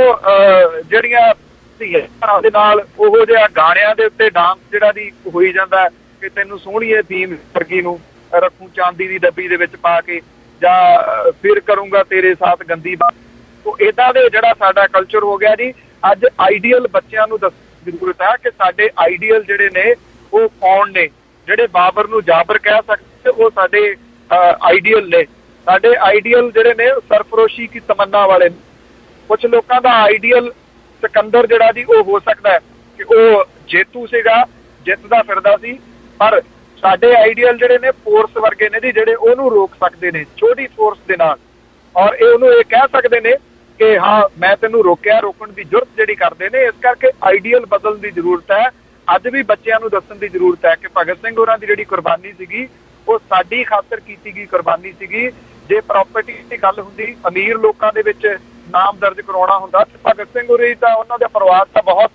ਜਿਹੜੀਆਂ ਧੀਆਂ ਦੇ ਨਾਲ ਉਹੋ ਜਿਹਾ ਗਾਣਿਆਂ ਦੇ ਉੱਤੇ ਡਾਂਸ ਜਿਹੜਾ ਦੀ ਹੋਈ ਜਾਂਦਾ ਕਿ ਤੈਨੂੰ ਸੋਹਣੀਏ ਥੀਮ ਵਰਗੀ ਨੂੰ ਰੱਖੂ ਚਾਂਦੀ ਦੀ ਡੱਬੀ ਦੇ ਵਿੱਚ ਪਾ ਕੇ, ਜਾਂ ਫਿਰ ਕਰੂੰਗਾ ਤੇਰੇ ਸਾਥ ਗੰਦੀ ਬਾਤ। ਤੋ ਏਦਾਂ ਦੇ ਜਿਹੜਾ ਸਾਡਾ ਕਲਚਰ ਹੋ ਗਿਆ ਜੀ। ਅੱਜ ਆਈਡੀਅਲ ਬੱਚਿਆਂ ਨੂੰ ਦੱਸਣ ਦੀ ਜ਼ਰੂਰਤ ਹੈ ਕਿ ਸਾਡੇ ਆਈਡੀਅਲ ਜਿਹੜੇ ਨੇ ਉਹ ਕੌਣ ਨੇ। ਜਿਹੜੇ ਬਾਬਰ ਨੂੰ ਜਾਬਰ ਕਹਿ ਸਕਦੇ ਉਹ ਸਾਡੇ ਆਈਡੀਅਲ ਨੇ। ਸਾਡੇ ਆਈਡੀਅਲ ਜਿਹੜੇ ਨੇ ਸਰਫਰੋਸ਼ੀ ਕੀ ਤਮੰਨਾ ਵਾਲੇ। ਕੁਝ ਲੋਕਾਂ ਦਾ ਆਈਡੀਅਲ ਸਿਕੰਦਰ ਜਿਹੜਾ ਜੀ ਉਹ ਹੋ ਸਕਦਾ ਹੈ ਕਿ ਉਹ ਜੇਤੂ ਸੀਗਾ, ਜਿੱਤਦਾ ਫਿਰਦਾ ਸੀ, ਪਰ ਸਾਡੇ ਆਈਡੀਅਲ ਜਿਹੜੇ ਨੇ ਫੋਰਸ ਵਰਗੇ ਨੇ ਜੀ, ਜਿਹੜੇ ਉਹਨੂੰ ਰੋਕ ਸਕਦੇ ਨੇ ਛੋਟੀ ਫੋਰਸ ਦੇ ਨਾਲ। ਔਰ ਉਹਨੂੰ ਇਹ ਕਹਿ ਸਕਦੇ ਨੇ ਕਿ ਹਾਂ ਮੈਂ ਤੈਨੂੰ ਰੋਕਿਆ, ਰੋਕਣ ਦੀ ਜੁਰਤ ਜਿਹੜੀ ਕਰਦੇ ਨੇ। ਇਸ ਕਰਕੇ ਆਈਡੀਅਲ ਬਦਲਣ ਦੀ ਜ਼ਰੂਰਤ ਹੈ। ਅੱਜ ਵੀ ਬੱਚਿਆਂ ਨੂੰ ਦੱਸਣ ਦੀ ਜ਼ਰੂਰਤ ਹੈ ਕਿ ਭਗਤ ਸਿੰਘ ਹੋਰਾਂ ਦੀ ਜਿਹੜੀ ਕੁਰਬਾਨੀ ਸੀਗੀ ਉਹ ਸਾਡੀ ਖਾਤਰ ਕੀਤੀ ਗਈ ਕੁਰਬਾਨੀ ਸੀਗੀ। ਜੇ ਪ੍ਰਾਪਰਟੀ ਦੀ ਗੱਲ ਹੁੰਦੀ, ਅਮੀਰ ਲੋਕਾਂ ਦੇ ਵਿੱਚ ਨਾਮ ਦਰਜ ਕਰਾਉਣਾ ਹੁੰਦਾ, ਭਗਤ ਸਿੰਘ ਹੋਰੀ ਤਾਂ ਉਹਨਾਂ ਦਾ ਪਰਿਵਾਰ ਤਾਂ ਬਹੁਤ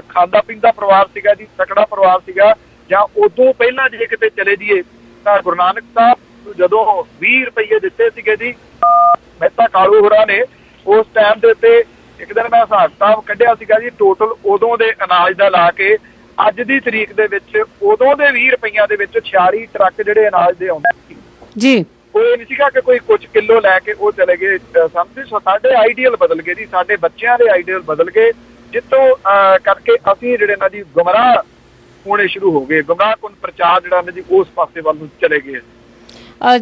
ਖਾਂਦਾ ਪੀਂਦਾ ਪਰਿਵਾਰ ਸੀਗਾ ਜੀ, ਤਕੜਾ ਪਰਿਵਾਰ ਸੀਗਾ। ਜਾਂ ਉਦੋਂ ਪਹਿਲਾਂ ਜੇ ਕਿਤੇ ਚਲੇ ਜਾਈਏ ਤਾਂ ਗੁਰੂ ਨਾਨਕ ਸਾਹਿਬ ਜਦੋਂ 20 ਰੁਪਏ ਦਿੱਤੇ ਸੀਗੇ ਜੀ ਮਹਿਤਾ ਕਾਲੂ ਹੋਰਾਂ ਨੇ, ਉਸ ਟਾਈਮ ਦੇ ਉੱਤੇ ਇੱਕ ਦਿਨ ਮੈਂ ਹਿਸਾਬ ਕਿਤਾਬ ਕੱਢਿਆ ਸੀਗਾ ਜੀ, ਟੋਟਲ ਉਦੋਂ ਦੇ ਅਨਾਜ ਦਾ ਲਾ ਕੇ ਅੱਜ ਦੀ ਤਰੀਕ ਦੇ ਵਿੱਚ ਉਦੋਂ ਦੇ 20 ਰੁਪਈਆਂ ਦੇ ਵਿੱਚ 46 ਟਰੱਕ ਜਿਹੜੇ ਅਨਾਜ ਦੇ ਆਉਂਦੇ ਸੀ ਜੀ। ਉਹ ਇਹ ਨਹੀਂ ਸੀਗਾ ਕਿ ਕੋਈ ਕੁਝ ਕਿਲੋ ਲੈ ਕੇ ਉਹ ਚਲੇ ਗਏ। ਸਮਝੇ, ਸਾਡੇ ਆਈਡੀਅਲ ਬਦਲ ਗਏ ਜੀ, ਸਾਡੇ ਬੱਚਿਆਂ ਦੇ ਆਈਡੀਅਲ ਬਦਲ ਗਏ, ਜਿੱਥੋਂ ਕਰਕੇ ਅਸੀਂ ਜਿਹੜੇ ਨਾ ਜੀ ਗੁੰਮਰਾਹ ਹੋਣੇ ਸ਼ੁਰੂ ਹੋ ਗਏ। ਗੁੰਮਰਾਹਕੁਨ ਪ੍ਰਚਾਰ ਜਿਹੜਾ ਨਾ ਜੀ ਉਸ ਪਾਸੇ ਵੱਲ ਨੂੰ ਚਲੇ ਗਏ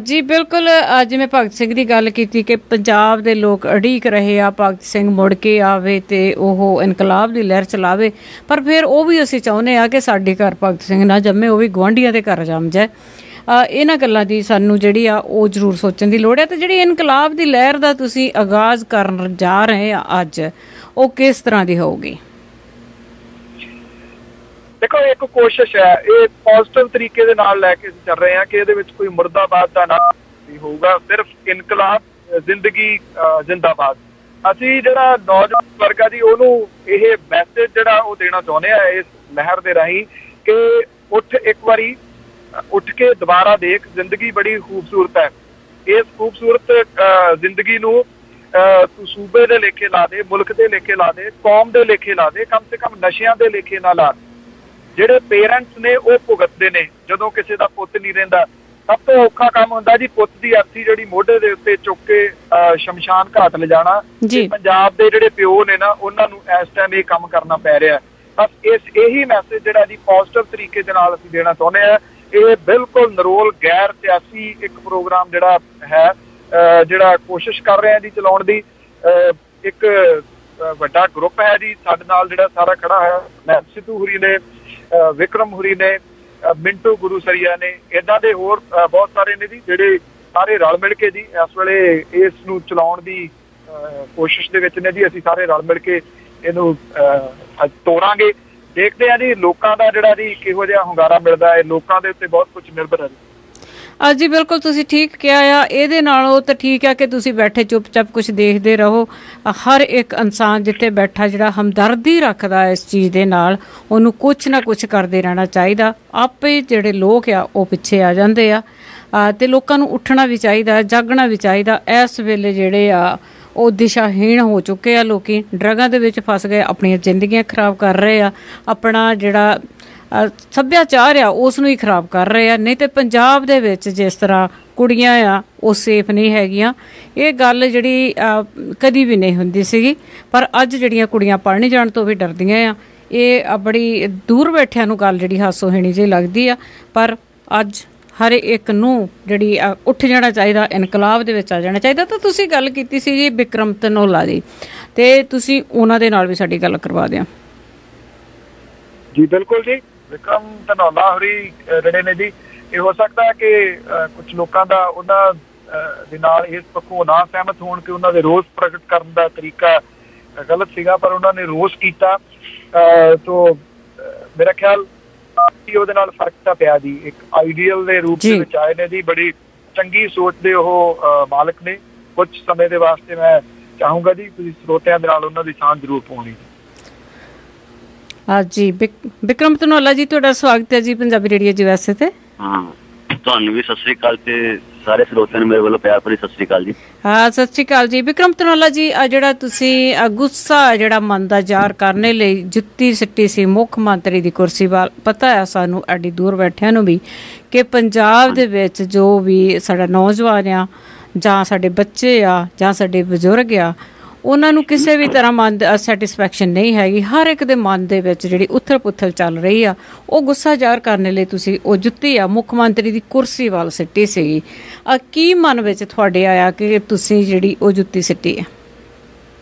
ਜੀ। ਬਿਲਕੁਲ, ਜਿਵੇਂ ਭਗਤ ਸਿੰਘ ਦੀ ਗੱਲ ਕੀਤੀ ਕਿ ਪੰਜਾਬ ਦੇ ਲੋਕ ਉਡੀਕ ਰਹੇ ਆ ਭਗਤ ਸਿੰਘ ਮੁੜ ਕੇ ਆਵੇ ਤੇ ਉਹ ਇਨਕਲਾਬ ਦੀ ਲਹਿਰ ਚਲਾਵੇ, ਪਰ ਫਿਰ ਉਹ ਵੀ ਅਸੀਂ ਚਾਹੁੰਦੇ ਆ ਕਿ ਸਾਡੇ ਘਰ ਭਗਤ ਸਿੰਘ ਨਾ ਜੰਮੇ, ਉਹ ਵੀ ਗੁਆਂਢੀਆਂ ਦੇ ਘਰ ਜੰਮ ਜਾਏ। ਇਹਨਾਂ ਗੱਲਾਂ ਦੀ ਸਾਨੂੰ ਜਿਹੜੀ ਆ ਉਹ ਜ਼ਰੂਰ ਸੋਚਣ ਦੀ ਲੋੜ ਹੈ। ਤੇ ਜਿਹੜੀ ਇਨਕਲਾਬ ਦੀ ਲਹਿਰ ਦਾ ਤੁਸੀਂ ਆਗਾਜ਼ ਕਰਨ ਜਾ ਰਹੇ ਆ ਅੱਜ, ਉਹ ਕਿਸ ਤਰ੍ਹਾਂ ਦੀ ਹੋਊਗੀ? ਦੇਖੋ, ਇੱਕ ਕੋਸ਼ਿਸ਼ ਹੈ, ਇਹ ਪੋਜ਼ਿਟਿਵ ਤਰੀਕੇ ਦੇ ਨਾਲ ਲੈ ਕੇ ਚੱਲ ਰਹੇ ਹਾਂ ਕਿ ਇਹਦੇ ਵਿੱਚ ਕੋਈ ਮੁਰਦਾਬਾਦ ਦਾ ਨਾਮ ਨਹੀਂ ਹੋਊਗਾ, ਸਿਰਫ ਇਨਕਲਾਬ ਜ਼ਿੰਦਗੀ ਜ਼ਿੰਦਾਬਾਦ। ਅਸੀਂ ਜਿਹੜਾ ਨੌਜਵਾਨ ਵਰਗ ਆ ਜੀ ਉਹਨੂੰ ਇਹ ਮੈਸੇਜ ਜਿਹੜਾ ਉਹ ਦੇਣਾ ਚਾਹੁੰਦੇ ਆ ਇਸ ਲਹਿਰ ਦੇ ਰਾਹੀਂ ਕਿ ਉੱਠ, ਇੱਕ ਵਾਰੀ ਉੱਠ ਕੇ ਦੁਬਾਰਾ ਦੇਖ, ਜ਼ਿੰਦਗੀ ਬੜੀ ਖੂਬਸੂਰਤ ਹੈ। ਇਸ ਖੂਬਸੂਰਤ ਜ਼ਿੰਦਗੀ ਨੂੰ ਤੂੰ ਸੂਬੇ ਦੇ ਲੇਖੇ ਲਾ ਦੇ, ਮੁਲਕ ਦੇ ਲੇਖੇ ਲਾ ਦੇ, ਕੌਮ ਦੇ ਲੇਖੇ ਲਾ ਦੇ, ਕਮ ਸੇ ਕਮ ਨਸ਼ਿਆਂ ਦੇ ਲੇਖੇ ਨਾ ਲਾ। ਜਿਹੜੇ ਪੇਰੈਂਟਸ ਨੇ ਉਹ ਭੁਗਤਦੇ ਨੇ ਜਦੋਂ ਕਿਸੇ ਦਾ ਪੁੱਤ ਨਹੀਂ ਰਹਿੰਦਾ। ਸਭ ਤੋਂ ਔਖਾ ਕੰਮ ਹੁੰਦਾ ਜੀ ਪੁੱਤ ਦੀ ਅਰਥੀ ਜਿਹੜੀ ਮੋਢੇ ਦੇ ਉੱਤੇ ਚੁੱਕ ਕੇ ਸ਼ਮਸ਼ਾਨ ਘਾਟ ਲਿਜਾਣਾ। ਪੰਜਾਬ ਦੇ ਜਿਹੜੇ ਪਿਓ ਨੇ ਨਾ ਉਹਨਾਂ ਨੂੰ ਇਸ ਟਾਈਮ ਇਹ ਕੰਮ ਕਰਨਾ ਪੈ ਰਿਹਾ। ਬਸ ਇਹੀ ਮੈਸੇਜ ਜਿਹੜਾ ਜੀ ਪੋਜ਼ਿਟਿਵ ਤਰੀਕੇ ਦੇ ਨਾਲ ਅਸੀਂ ਦੇਣਾ ਚਾਹੁੰਦੇ ਹਾਂ। ਇਹ ਬਿਲਕੁਲ ਨਿਰੋਲ ਗੈਰ ਸਿਆਸੀ ਇੱਕ ਪ੍ਰੋਗਰਾਮ ਜਿਹੜਾ ਹੈ, ਜਿਹੜਾ ਕੋਸ਼ਿਸ਼ ਕਰ ਰਹੇ ਆ ਜੀ ਚਲਾਉਣ ਦੀ। ਇੱਕ ਵੱਡਾ ਗਰੁੱਪ ਹੈ ਜੀ ਸਾਡੇ ਨਾਲ ਜਿਹੜਾ ਸਾਰਾ ਖੜਾ ਹੈ, ਮੈਂ ਸਿੱਧੂ ਹੁਰੀ ਨੇ, ਵਿਕਰਮ ਹੁਰੀ ਨੇ, ਮਿੰਟੂ ਗੁਰੂਸਰੀਆ ਨੇ, ਏਦਾਂ ਦੇ ਹੋਰ ਬਹੁਤ ਸਾਰੇ ਨੇ ਜੀ ਜਿਹੜੇ ਸਾਰੇ ਰਲ ਮਿਲ ਕੇ ਜੀ ਇਸ ਵੇਲੇ ਇਸ ਨੂੰ ਚਲਾਉਣ ਦੀ ਕੋਸ਼ਿਸ਼ ਦੇ ਵਿੱਚ ਨੇ ਜੀ। ਅਸੀਂ ਸਾਰੇ ਰਲ ਮਿਲ ਕੇ ਇਹਨੂੰ ਤੋੜਾਂਗੇ। ਦੇਖਦੇ ਆ ਜੀ ਲੋਕਾਂ ਦਾ ਜਿਹੜਾ ਜੀ ਕਿਹੋ ਜਿਹਾ ਹੁੰਗਾਰਾ ਮਿਲਦਾ ਹੈ। ਲੋਕਾਂ ਦੇ ਉੱਤੇ ਬਹੁਤ ਕੁਝ ਨਿਰਭਰ ਹੈ ਜੀ। ਬਿਲਕੁਲ, ਤੁਸੀਂ ਠੀਕ ਕਿਹਾ ਆ। ਇਹਦੇ ਨਾਲੋਂ ਤਾਂ ਠੀਕ ਆ ਕਿ ਤੁਸੀਂ ਬੈਠੇ ਚੁੱਪ-ਚਾਪ ਕੁਝ ਦੇਖਦੇ ਰਹੋ। ਹਰ ਇੱਕ ਇਨਸਾਨ ਜਿੱਥੇ ਬੈਠਾ ਜਿਹੜਾ ਹਮਦਰਦੀ ਰੱਖਦਾ ਇਸ ਚੀਜ਼ ਦੇ ਨਾਲ, ਉਹਨੂੰ ਕੁਛ ਨਾ ਕੁਛ ਕਰਦੇ ਰਹਿਣਾ ਚਾਹੀਦਾ। ਆਪੇ ਜਿਹੜੇ ਲੋਕ ਆ ਉਹ ਪਿੱਛੇ ਆ ਜਾਂਦੇ ਆ ਤੇ ਲੋਕਾਂ ਨੂੰ ਉੱਠਣਾ ਵੀ ਚਾਹੀਦਾ, ਜਾਗਣਾ ਵੀ ਚਾਹੀਦਾ। ਇਸ ਵੇਲੇ ਜਿਹੜੇ ਆ ਉਹ ਦਿਸ਼ਾਹੀਣ ਹੋ ਚੁੱਕੇ ਆ, ਲੋਕੀ ਡਰੱਗਾਂ ਦੇ ਵਿੱਚ ਫਸ ਗਏ, ਆਪਣੀਆਂ ਜ਼ਿੰਦਗੀਆਂ ਖਰਾਬ ਕਰ ਰਹੇ ਆ, ਆਪਣਾ ਜਿਹੜਾ ਸੱਭਿਆਚਾਰ ਆ ਉਸ ਨੂੰ ਹੀ ਖਰਾਬ ਕਰ ਰਹੇ ਆ। ਨਹੀਂ ਤੇ ਪੰਜਾਬ ਦੇ ਵਿੱਚ ਜਿਸ ਤਰ੍ਹਾਂ ਕੁੜੀਆਂ ਆ ਉਹ ਸੇਫ ਨਹੀਂ ਹੈਗੀਆਂ। ਇਹ ਗੱਲ ਜਿਹੜੀ ਕਦੀ ਵੀ ਨਹੀਂ ਹੁੰਦੀ ਸੀਗੀ, ਪਰ ਅੱਜ ਜਿਹੜੀਆਂ ਕੁੜੀਆਂ ਪੜ੍ਹਨ ਜਾਣ ਤੋਂ ਵੀ ਡਰਦੀਆਂ ਆ। ਇਹ ਬੜੀ ਦੂਰ ਬੈਠਿਆਂ ਨੂੰ ਗੱਲ ਜਿਹੜੀ ਹਾਸੋਹੀਣੀ ਜਿਹੀ ਲੱਗਦੀ ਆ, ਪਰ ਅੱਜ ਹਰ ਇੱਕ ਨੂੰ ਜਿਹੜੀ ਉੱਠ ਜਾਣਾ ਚਾਹੀਦਾ, ਇਨਕਲਾਬ ਦੇ ਵਿੱਚ ਆ ਜਾਣਾ ਚਾਹੀਦਾ। ਤਾਂ ਤੁਸੀਂ ਗੱਲ ਕੀਤੀ ਸੀ ਜੀ ਵਿਕਰਮ ਧਨੌਲਾ ਦੀ, ਤੇ ਤੁਸੀਂ ਉਹਨਾਂ ਦੇ ਨਾਲ ਵੀ ਸਾਡੀ ਗੱਲ ਕਰਵਾ ਦਿਓ ਜੀ। ਬਿਲਕੁਲ ਜੀ, ਵਿਕਰਮ ਧਨੌਲਾ ਹੋਰੀ ਜਿਹੜੇ ਨੇ ਜੀ, ਇਹ ਹੋ ਸਕਦਾ ਕਿ ਕੁਝ ਲੋਕਾਂ ਦਾ ਉਹਨਾਂ ਦੇ ਨਾਲ ਇਸ ਪੱਖੋਂ ਨਾ ਸਹਿਮਤ ਹੋਣ ਕਿ ਉਹਨਾਂ ਦੇ ਰੋਸ ਪ੍ਰਗਟ ਕਰਨ ਦਾ ਤਰੀਕਾ ਗਲਤ ਸੀਗਾ, ਪਰ ਉਹਨਾਂ ਨੇ ਰੋਸ ਕੀਤਾ। ਤੋ ਮੇਰਾ ਖਿਆਲ ਉਹਦੇ ਨਾਲ ਫਰਕ ਤਾਂ ਪਿਆ ਜੀ। ਇੱਕ ਆਈਡੀਅਲ ਦੇ ਰੂਪ ਦੇ ਵਿੱਚ ਆਏ ਨੇ ਜੀ, ਬੜੀ ਚੰਗੀ ਸੋਚ ਦੇ ਉਹ ਮਾਲਕ ਨੇ। ਕੁਝ ਸਮੇਂ ਦੇ ਵਾਸਤੇ ਮੈਂ ਚਾਹੂੰਗਾ ਜੀ ਤੁਸੀਂ ਸਰੋਤਿਆਂ ਦੇ ਨਾਲ ਉਹਨਾਂ ਦੀ ਸਾਂਝ ਜ਼ਰੂਰ ਪਾਉਣੀ। ਜੀ ਵਿਕਰਮ ਧਨੋਲਾ ਜੀ, ਤੁਹਾਡਾ ਸਵਾਗਤ ਹੈ ਜੀ ਪੰਜਾਬੀ ਰੇਡੀਓ USA ਤੇ। ਹਾਂ, ਤੁਹਾਨੂੰ ਵੀ ਸਤਿ ਸ੍ਰੀ ਅਕਾਲ ਤੇ ਸਾਰੇ ਸਰੋਤਿਆਂ ਨੂੰ ਮੇਰੇ ਵੱਲੋਂ ਪਿਆਰ ਭਰੀ ਸਤਿ ਸ੍ਰੀ ਅਕਾਲ ਜੀ। ਹਾਂ, ਸਤਿ ਸ੍ਰੀ ਅਕਾਲ ਜੀ। ਵਿਕਰਮ ਧਨੋਲਾ ਜੀ, ਜਿਹੜਾ ਤੁਸੀਂ ਗੁੱਸਾ ਜਿਹੜਾ ਮਨ ਦਾ ਜ਼ਾਹਰ ਕਰਨ ਲਈ ਜੁੱਤੀ ਸਿੱਟੀ ਸੀ ਮੁੱਖ ਮੰਤਰੀ ਦੀ ਕੁਰਸੀ ਵੱਲ, ਪਤਾ ਹੈ ਸਾਨੂੰ ਐਡੀ ਦੂਰ ਬੈਠਿਆਂ ਨੂੰ ਵੀ ਕਿ ਪੰਜਾਬ ਦੇ ਵਿੱਚ ਜੋ ਵੀ ਸਾਡਾ ਨੌਜਵਾਨ ਆ ਜਾਂ ਸਾਡੇ ਬੱਚੇ ਆ ਜਾਂ ਸਾਡੇ ਬਜ਼ੁਰਗ ਆ, ਉਹਨਾਂ ਨੂੰ ਕਿਸੇ ਵੀ ਤਰ੍ਹਾਂ ਮਨ ਸੈਟਿਸਫੈਕਸ਼ਨ ਨਹੀਂ ਹੈਗੀ। ਹਰ ਇੱਕ ਦੇ ਮਨ ਦੇ ਵਿੱਚ ਜਿਹੜੀ ਉਥਲ ਪੁਥਲ ਚੱਲ ਰਹੀ ਆ, ਉਹ ਗੁੱਸਾ ਜ਼ਾਹਰ ਕਰਨ ਲਈ ਤੁਸੀਂ ਉਹ ਜੁੱਤੀ ਆ ਮੁੱਖ ਮੰਤਰੀ ਦੀ ਕੁਰਸੀ ਵੱਲ ਸਿੱਟੀ ਸੀਗੀ। ਕੀ ਮਨ ਵਿੱਚ ਤੁਹਾਡੇ ਆਇਆ ਕਿ ਤੁਸੀਂ ਜਿਹੜੀ ਉਹ ਜੁੱਤੀ ਸਿੱਟੀ ਆ?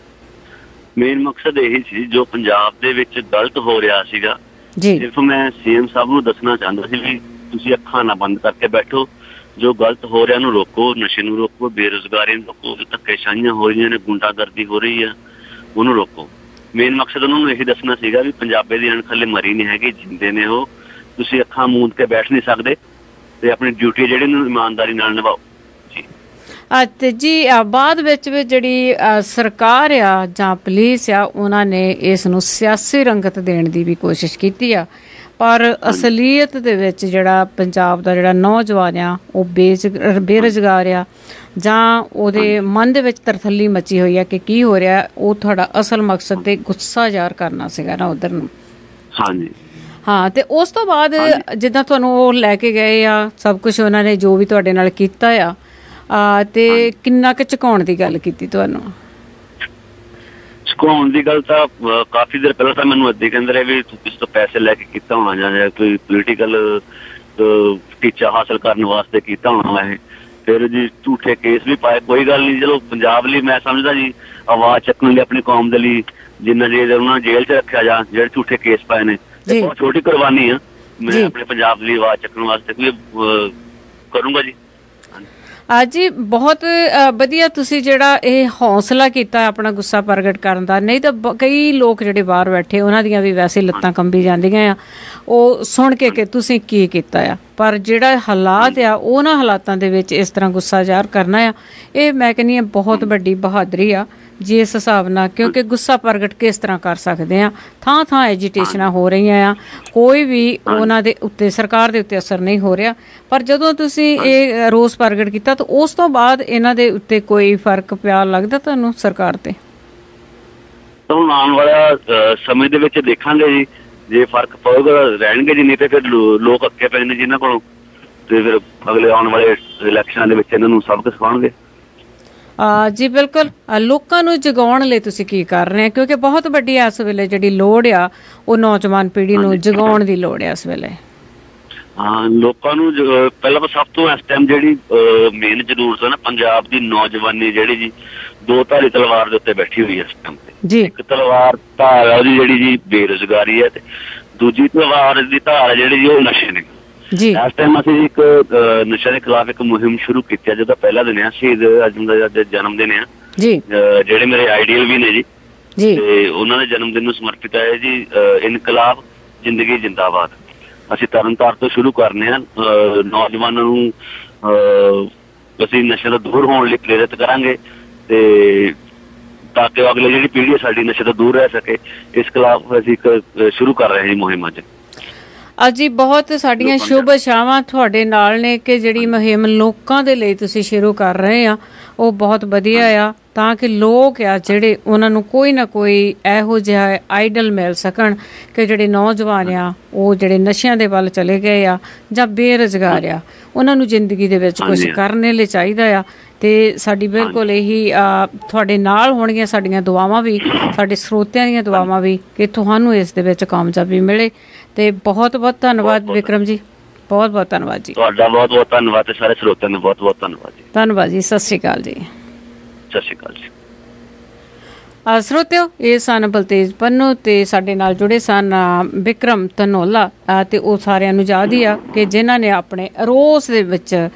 ਮੇਨ ਮਕਸਦ ਇਹੀ ਸੀ ਜੋ ਪੰਜਾਬ ਦੇ ਵਿੱਚ ਗਲਤ ਹੋ ਰਿਹਾ ਸੀਗਾ ਜੀ। ਸਿਰਫ ਮੈਂ CM ਸਾਹਿਬ ਨੂੰ ਦੱਸਣਾ ਚਾਹੁੰਦਾ ਸੀ ਵੀ ਤੁਸੀਂ ਅੱਖਾਂ ਨਾ ਬੰਦ ਕਰਕੇ ਬੈਠੋ, ਜੋ ਗਲਤ ਹੋ ਰਿਹਾ ਨੂੰ ਰੋਕੋ, ਨਸ਼ੇ ਨੂੰ ਰੋਕੋ, ਬੇਰੁਜ਼ਗਾਰੀ ਨੂੰ ਰੋਕੋ, ਧੱਕੇਸ਼ਾਹੀਆਂ ਹੋ ਰਹੀਆਂ ਨੇ, ਗੁੰਡਾਗਰਦੀ ਹੋ ਰਹੀ ਆ, ਉਹਨੂੰ ਰੋਕੋ। ਮੇਨ ਮਕਸਦ ਉਹਨਾਂ ਨੂੰ ਇਹੀ ਦੱਸਣਾ ਸੀਗਾ ਵੀ ਪੰਜਾਬੀ ਦੀ ਅਣਖ ਹਲੇ ਮਰੀ ਨਹੀਂ ਹੈਗੀ, ਜਿੰਦੇ ਨੇ ਉਹ। ਤੁਸੀਂ ਅੱਖਾਂ ਮੂੰਦ ਕੇ ਬੈਠ ਨਹੀਂ ਸਕਦੇ ਤੇ ਆਪਣੀ ਡਿਊਟੀ ਜਿਹੜੀ ਨੂੰ ਇਮਾਨਦਾਰੀ ਨਾਲ ਨਿਭਾਓ ਜੀ। ਤੇ ਜੀ ਬਾਅਦ ਵਿੱਚ ਵੀ ਜਿਹੜੀ ਸਰਕਾਰ ਆ ਜਾਂ ਪੁਲਿਸ ਆ, ਉਹਨਾਂ ਨੇ ਇਸ ਨੂੰ ਸਿਆਸੀ ਰੰਗਤ ਦੇਣ ਦੀ ਵੀ ਕੋਸ਼ਿਸ਼ ਕੀਤੀ ਆ, ਪਰ ਅਸਲੀਅਤ ਦੇ ਵਿੱਚ ਜਿਹੜਾ ਪੰਜਾਬ ਦਾ ਜਿਹੜਾ ਨੌਜਵਾਨ ਆ ਉਹ ਬੇਰੁਜ਼ਗਾਰ ਆ ਜਾਂ ਉਹਦੇ ਮਨ ਦੇ ਵਿੱਚ ਤਰਥੱਲੀ ਮਚੀ ਹੋਈ ਆ ਕਿ ਕੀ ਹੋ ਰਿਹਾ। ਉਹ ਤੁਹਾਡਾ ਅਸਲ ਮਕਸਦ ਤੇ ਗੁੱਸਾ ਜ਼ਾਹਰ ਕਰਨਾ ਸੀਗਾ ਨਾ ਉਧਰ ਨੂੰ। ਹਾਂਜੀ ਹਾਂ, ਤੇ ਉਸ ਤੋਂ ਬਾਅਦ ਜਿੱਦਾਂ ਤੁਹਾਨੂੰ ਉਹ ਲੈ ਕੇ ਗਏ ਆ ਸਭ ਕੁਝ ਉਹਨਾਂ ਨੇ ਜੋ ਵੀ ਤੁਹਾਡੇ ਨਾਲ ਕੀਤਾ ਆ, ਤੇ ਕਿੰਨਾ ਕੁ ਝੁਕਾਉਣ ਦੀ ਗੱਲ ਕੀਤੀ ਤੁਹਾਨੂੰ? ਝੁਕਾਉਣ ਦੀ ਗੱਲ ਤਾਂ ਕਾਫੀ ਦੇਰ ਪਹਿਲਾਂ ਤਾਂ ਮੈਨੂੰ ਅੱਧੇ ਕਹਿੰਦੇ ਰਹੇ ਵੀ ਕਿਸੇ ਤੋਂ ਪੈਸੇ ਲੈ ਕੇ ਕੀਤਾ ਹੋਣਾ ਜਾਂ ਕੋਈ ਪੋਲੀਟੀਕਲ ਟੀਚਾ ਹਾਸਲ ਕਰਨ ਵਾਸਤੇ ਕੀਤਾ ਹੋਣਾ ਇਹ। ਫਿਰ ਜੀ ਝੂਠੇ ਕੇਸ ਵੀ ਪਾਏ। ਕੋਈ ਗੱਲ ਨਹੀਂ, ਚਲੋ ਪੰਜਾਬ ਲਈ ਮੈਂ ਸਮਝਦਾ ਜੀ ਆਵਾਜ਼ ਚੱਕਣ ਲਈ ਆਪਣੀ ਕੌਮ ਦੇ ਲਈ ਜਿੰਨਾ ਜੇ ਉਹਨਾਂ ਜੇਲ੍ਹ 'ਚ ਰੱਖਿਆ ਜਾਂ ਜਿਹੜੇ ਝੂਠੇ ਕੇਸ ਪਾਏ ਨੇ, ਬਹੁਤ ਛੋਟੀ ਕੁਰਬਾਨੀ ਆ। ਮੈਂ ਆਪਣੇ ਪੰਜਾਬ ਲਈ ਆਵਾਜ਼ ਚੱਕਣ ਵਾਸਤੇ ਵੀ ਕਰੂੰਗਾ ਜੀ। ਜੀ ਬਹੁਤ ਵਧੀਆ ਤੁਸੀਂ ਜਿਹੜਾ ਇਹ ਹੌਸਲਾ ਕੀਤਾ ਆਪਣਾ ਗੁੱਸਾ ਪ੍ਰਗਟ ਕਰਨ ਦਾ। ਨਹੀਂ ਤਾਂ ਕਈ ਲੋਕ ਜਿਹੜੇ ਬਾਹਰ ਬੈਠੇ ਉਹਨਾਂ ਦੀਆਂ ਵੀ ਵੈਸੇ ਲੱਤਾਂ ਕੰਬੀ ਜਾਂਦੀਆਂ ਆ ਉਹ ਸੁਣ ਕੇ ਕਿ ਤੁਸੀਂ ਕੀ ਕੀਤਾ ਆ, ਪਰ ਜਿਹੜਾ ਹਾਲਾਤ ਆ ਉਹਨਾਂ ਹਾਲਾਤਾਂ ਦੇ ਵਿੱਚ ਇਸ ਤਰ੍ਹਾਂ ਗੁੱਸਾ ਜ਼ਾਹਰ ਕਰਨਾ ਆ, ਇਹ ਮੈਂ ਕਹਿੰਦੀ ਹਾਂ ਬਹੁਤ ਵੱਡੀ ਬਹਾਦਰੀ ਆ ਜੀ ਇਸ ਹਿਸਾਬ ਨਾਲ। ਕਿਉਂਕਿ ਗੁੱਸਾ ਪ੍ਰਗਟ ਕਿਸ ਤਰ੍ਹਾਂ ਕਰ ਸਕਦੇ ਆ, ਥਾਂ ਥਾਂ ਐਜੀਟੇਸ਼ਨਾਂ ਹੋ ਰਹੀਆਂ ਆ, ਕੋਈ ਵੀ ਉਹਨਾਂ ਦੇ ਉੱਤੇ ਸਰਕਾਰ ਦੇ ਉੱਤੇ ਅਸਰ ਨਹੀਂ ਹੋ ਰਿਹਾ। ਪਰ ਜਦੋਂ ਤੁਸੀਂ ਇਹ ਰੋਸ ਪ੍ਰਗਟ ਕੀਤਾ ਤਾਂ ਉਸ ਤੋਂ ਬਾਅਦ ਇਹਨਾਂ ਦੇ ਉੱਤੇ ਕੋਈ ਫਰਕ ਪਿਆ ਲੱਗਦਾ ਤੁਹਾਨੂੰ ਸਰਕਾਰ ਤੇ? ਹੁਣ ਆਉਣ ਵਾਲਾ ਸਮੇਂ ਦੇ ਵਿੱਚ ਦੇਖਾਂਗੇ ਜੀ, ਜੇ ਫਰਕ ਪਊਗਾ ਰਹਿਣਗੇ ਜੀ, ਨਹੀਂ ਤੇ ਫਿਰ ਲੋਕ ਅੱਕੇ ਪਏ ਨੇ ਜਿਨ੍ਹਾਂ ਕੋਲੋਂ, ਤੇ ਫਿਰ ਅਗਲੇ ਆਉਣ ਵਾਲੇ ਇਲੈਕਸ਼ਨਾਂ ਦੇ ਵਿੱਚ ਇਹਨਾਂ ਨੂੰ ਸਬਕ ਸਿਖਾਉਣਗੇ। ਜੀ ਬਿਲਕੁਲ। ਲੋਕਾਂ ਨੂੰ ਜਗਾਉਣ ਲਈ ਤੁਸੀਂ ਕੀ ਕਰ ਰਹੇ ਹੋ? ਕਿਉਂਕਿ ਬਹੁਤ ਵੱਡੀ ਇਸ ਵੇਲੇ ਜਿਹੜੀ ਲੋੜ ਆ ਉਹ ਨੌਜਵਾਨ ਪੀੜ੍ਹੀ ਨੂੰ ਜਗਾਉਣ ਦੀ ਲੋੜ ਆ ਇਸ ਵੇਲੇ। ਹਾਂ, ਲੋਕਾਂ ਨੂੰ ਪਹਿਲਾਂ ਤਾਂ ਸਭ ਤੋਂ ਇਸ ਟਾਈਮ ਜਿਹੜੀ ਮੇਨ ਜ਼ਰੂਰਤ ਹੈ ਨਾ, ਪੰਜਾਬ ਦੀ ਨੌਜਵਾਨੀ ਜਿਹੜੀ ਜੀ ਦੋ ਧਾਰੀ ਤਲਵਾਰ ਦੇ ਉੱਤੇ ਬੈਠੀ ਹੋਈ ਹੈ ਇਸ ਟਾਈਮ ਤੇ। ਇੱਕ ਤਲਵਾਰ ਧਾਰ ਹੈ ਉਹਦੀ ਜਿਹੜੀ ਜੀ ਬੇਰੁਜ਼ਗਾਰੀ ਹੈ, ਤੇ ਦੂਜੀ ਤਲਵਾਰ ਦੀ ਧਾਰ ਹੈ ਜਿਹੜੀ ਜੀ ਉਹ ਨਸ਼ੇ ਨੇ ਜੀ। ਇਸ ਟਾਈਮ ਅਸੀਂ ਇੱਕ ਨਸ਼ੇ ਦੇ ਖਿਲਾਫ ਇੱਕ ਮੁਹਿੰਮ ਸ਼ੁਰੂ ਕੀਤੀ ਹੈ, ਜਿਹਦਾ ਪਹਿਲਾ ਦਿਨ ਆ ਸ਼ਹੀਦ ਆਜ਼ਮ ਦਾ ਜਨਮ ਦਿਨ ਆ ਜੀ, ਜਿਹੜੇ ਮੇਰੇ ਆਈਡੀਅਲ ਵੀ ਨੇ ਜੀ, ਤੇ ਉਹਨਾਂ ਦੇ ਜਨਮ ਦਿਨ ਨੂੰ ਸਮਰਪਿਤ ਹੈ ਜੀ ਇਨਕਲਾਬ ਜ਼ਿੰਦਗੀ ਜਿੰਦਾਬਾਦ। ਅਸੀਂ ਤਰਨਤਾਰਨ ਤੋਂ ਸ਼ੁਰੂ ਕਰਨੇ ਆ। ਨੌਜਵਾਨਾਂ ਨੂੰ ਅਸੀਂ ਨਸ਼ੇ ਤੋਂ ਦੂਰ ਹੋਣ ਲਈ ਪ੍ਰੇਰਿਤ ਕਰਾਂਗੇ ਤੇ ਤਾਂ ਕਿ ਅਗਲੀ ਜਿਹੜੀ ਪੀੜ੍ਹੀ ਹੈ ਸਾਡੀ ਨਸ਼ੇ ਤੋਂ ਦੂਰ ਰਹਿ ਸਕੇ। ਇਸ ਖਿਲਾਫ ਅਸੀਂ ਇੱਕ ਸ਼ੁਰੂ ਕਰ ਰਹੇ ਹਾਂ ਜੀ ਮੁਹਿੰਮ ਅੱਜ। ਜੀ ਬਹੁਤ ਸਾਡੀਆਂ ਸ਼ੁਭ ਇਛਾਵਾਂ ਤੁਹਾਡੇ ਨਾਲ ਨੇ ਕਿ ਜਿਹੜੀ ਮੁਹਿੰਮ ਲੋਕਾਂ ਦੇ ਲਈ ਤੁਸੀਂ ਸ਼ੁਰੂ ਕਰ ਰਹੇ ਆ ਉਹ ਬਹੁਤ ਵਧੀਆ ਆ, ਤਾਂ ਕਿ ਲੋਕ ਆ ਜਿਹੜੇ ਉਹਨਾਂ ਨੂੰ ਕੋਈ ਨਾ ਕੋਈ ਇਹੋ ਜਿਹਾ ਆਈਡਲ ਮਿਲ ਸਕਣ ਕਿ ਜਿਹੜੇ ਨੌਜਵਾਨ ਆ ਉਹ ਜਿਹੜੇ ਨਸ਼ਿਆਂ ਦੇ ਵੱਲ ਚਲੇ ਗਏ ਆ ਜਾਂ ਬੇਰੁਜ਼ਗਾਰ ਆ, ਉਹਨਾਂ ਨੂੰ ਜ਼ਿੰਦਗੀ ਦੇ ਵਿੱਚ ਕੁਝ ਕਰਨ ਲਈ ਚਾਹੀਦਾ ਆ। ਤੇ ਸਾਡੀ ਬਿਲਕੁਲ ਇਹੀ ਤੁਹਾਡੇ ਨਾਲ ਹੋਣਗੀਆਂ ਸਾਡੀਆਂ ਦੁਆਵਾਂ ਵੀ, ਸਾਡੇ ਸਰੋਤਿਆਂ ਦੀਆਂ ਦੁਆਵਾਂ ਵੀ ਕਿ ਤੁਹਾਨੂੰ ਇਸ ਦੇ ਵਿੱਚ ਕਾਮਯਾਬੀ ਮਿਲੇ। ਤੇ ਬਹੁਤ ਬਹੁਤ ਧੰਨਵਾਦ ਵਿਕਰਮ ਜੀ, ਬਹੁਤ ਬਹੁਤ ਧੰਨਵਾਦ ਜੀ ਤੁਹਾਡਾ। ਬਹੁਤ ਬਹੁਤ ਧੰਨਵਾਦ ਤੇ ਸਾਰੇ ਸਰੋਤਿਆਂ ਦਾ ਬਹੁਤ ਬਹੁਤ ਧੰਨਵਾਦ ਜੀ। ਧੰਨਵਾਦ ਜੀ, ਸਤਿ ਸ਼੍ਰੀ ਅਕਾਲ ਜੀ। ਸਤਿ ਸ਼੍ਰੀ ਅਕਾਲ ਜੀ। ਸਰੋਤਿਓ, ਇਹ ਸਨ ਬਲਤੇਜ ਪੰਨੂ ਤੇ ਸਾਡੇ ਨਾਲ ਜੁੜੇ ਸਨ ਵਿਕਰਮ ਧਨੋਲਾ, ਤੇ ਉਹ ਸਾਰਿਆਂ ਨੂੰ ਯਾਦ ਹੀ ਆ ਕਿ ਜਿਨ੍ਹਾਂ ਨੇ ਆਪਣੇ ਰੋਸ ਦੇ ਵਿੱਚ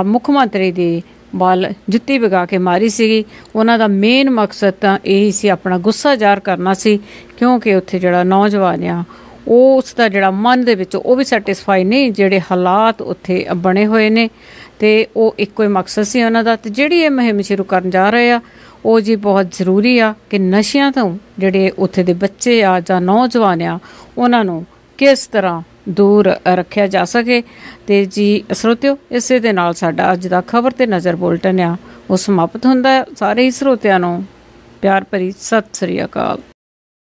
ਮੁੱਖ ਮੰਤਰੀ ਦੀ ਵੱਲ ਜੁੱਤੀ ਵਗਾ ਕੇ ਮਾਰੀ ਸੀਗੀ। ਉਹਨਾਂ ਦਾ ਮੇਨ ਮਕਸਦ ਤਾਂ ਇਹੀ ਸੀ, ਆਪਣਾ ਗੁੱਸਾ ਜ਼ਾਹਰ ਕਰਨਾ ਸੀ, ਕਿਉਂਕਿ ਉੱਥੇ ਜਿਹੜਾ ਨੌਜਵਾਨ ਆ ਉਸ ਦਾ ਜਿਹੜਾ ਮਨ ਦੇ ਵਿੱਚ ਉਹ ਵੀ ਸੈਟਿਸਫਾਈ ਨਹੀਂ ਜਿਹੜੇ ਹਾਲਾਤ ਉੱਥੇ ਬਣੇ ਹੋਏ ਨੇ। ਤੇ ਉਹ ਇੱਕੋ ਹੀ ਮਕਸਦ ਸੀ ਉਹਨਾਂ ਦਾ। ਤੇ ਜਿਹੜੀ ਇਹ ਮੁਹਿੰਮ ਸ਼ੁਰੂ ਕਰਨ ਜਾ ਰਹੇ ਆ ਉਹ ਜੀ ਬਹੁਤ ਜ਼ਰੂਰੀ ਆ ਕਿ ਨਸ਼ਿਆਂ ਤੋਂ ਜਿਹੜੇ ਉੱਥੇ ਦੇ ਬੱਚੇ ਆ ਜਾਂ ਨੌਜਵਾਨ ਆ ਉਹਨਾਂ ਨੂੰ ਕਿਸ ਤਰ੍ਹਾਂ ਦੂਰ ਰੱਖਿਆ ਜਾ ਸਕੇ। ਤੇ ਜੀ ਸਰੋਤਿਓ, ਇਸੇ ਦੇ ਨਾਲ ਸਾਡਾ ਅੱਜ ਦਾ ਖਬਰ ਤੇ ਨਜ਼ਰ ਬੁਲਟਨ ਆ ਉਹ ਸਮਾਪਤ ਹੁੰਦਾ ਹੈ। ਸਾਰੇ ਹੀ ਸਰੋਤਿਆਂ ਨੂੰ ਪਿਆਰ ਭਰੀ ਸਤਿ ਸ੍ਰੀ ਅਕਾਲ।